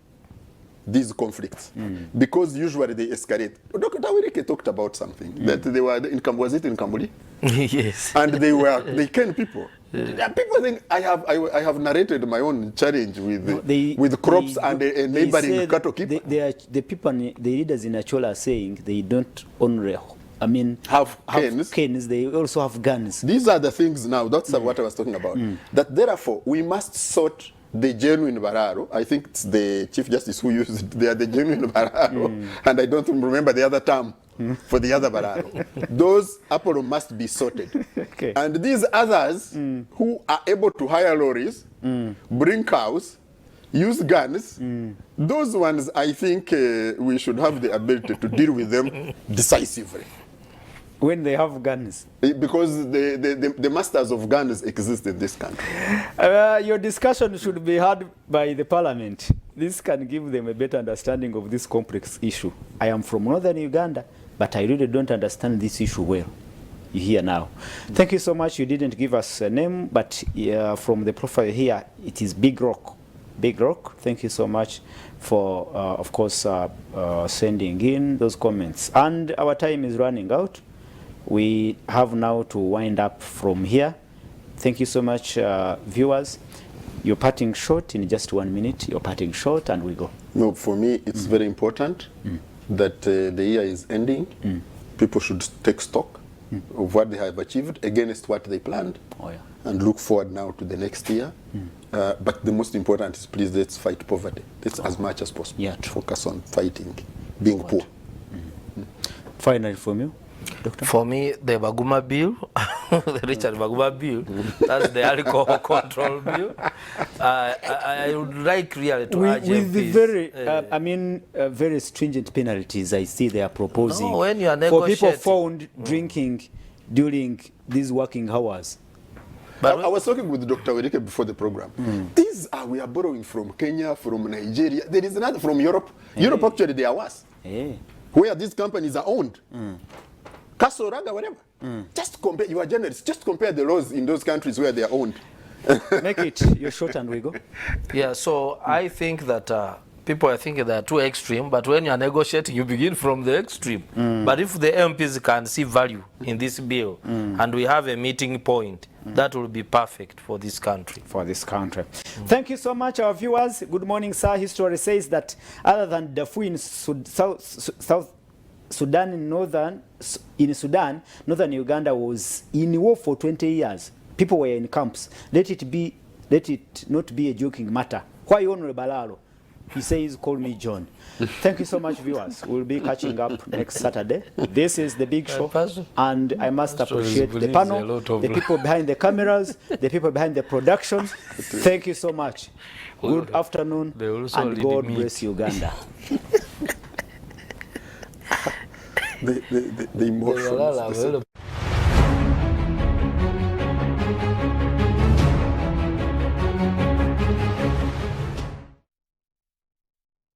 these conflicts? Because usually they escalate. Dr. Tawirike talked about something that they were in, was it in Kambuli? Yes. And they killed people. People think I have narrated my own challenge with crops and neighboring cattle keepers. The people, the leaders in Achola are saying they don't own have canes. They also have guns. These are the things now. That's what I was talking about. That therefore we must sort the genuine Bararo. I think it's the Chief Justice who used it. They are the genuine Bararo, and I don't remember the other term for the other Bararo. Those Apollo must be sorted. And these others who are able to hire lorries, bring cows, use guns, those ones I think we should have the ability to deal with them decisively. When they have guns. Because the masters of guns exist in this country. Your discussion should be heard by the parliament. This can give them a better understanding of this complex issue. I am from northern Uganda, but I really don't understand this issue well. You hear now. Thank you so much. You didn't give us a name, but from the profile here, it is Big Rock. Big Rock, thank you so much for, of course, sending in those comments. And our time is running out. We have now to wind up from here. Thank you so much, viewers. You're parting short in just 1 minute. You're parting short and we go. No, for me, it's very important that the year is ending. People should take stock of what they have achieved against what they planned and look forward now to the next year. But the most important is, please, let's fight poverty. Let's as much as possible focus on fighting being poor. Finally, from you, Doctor? For me, the Baguma bill, the Richard Baguma bill, that's the alcohol control bill. I would like really to urge with the very, very stringent penalties I see they are proposing when you are for people found drinking during these working hours. But I was talking with Dr. Werike before the program. These we are borrowing from Kenya, from Nigeria. There is another from Europe. Europe actually they are worse. Where these companies are owned. Castle Raga, whatever. Just compare, you are journalists, just compare the laws in those countries where they are owned. Make it your short and we go. Yeah, so I think that people are thinking they are too extreme, but when you are negotiating, you begin from the extreme. But if the MPs can see value in this bill and we have a meeting point, that will be perfect for this country. Thank you so much, our viewers. Good morning, sir. History says that other than Darfur in South Sudan, in Sudan, northern Uganda was in war for 20 years. People were in camps. Let it not be a joking matter. Why Honorable Balalo? He says, call me John. Thank you so much, viewers. We'll be catching up next Saturday. This is The Big Show, and I must appreciate the panel, the people behind the cameras, the people behind the production. Thank you so much. Good afternoon, and God bless Uganda. The emotions.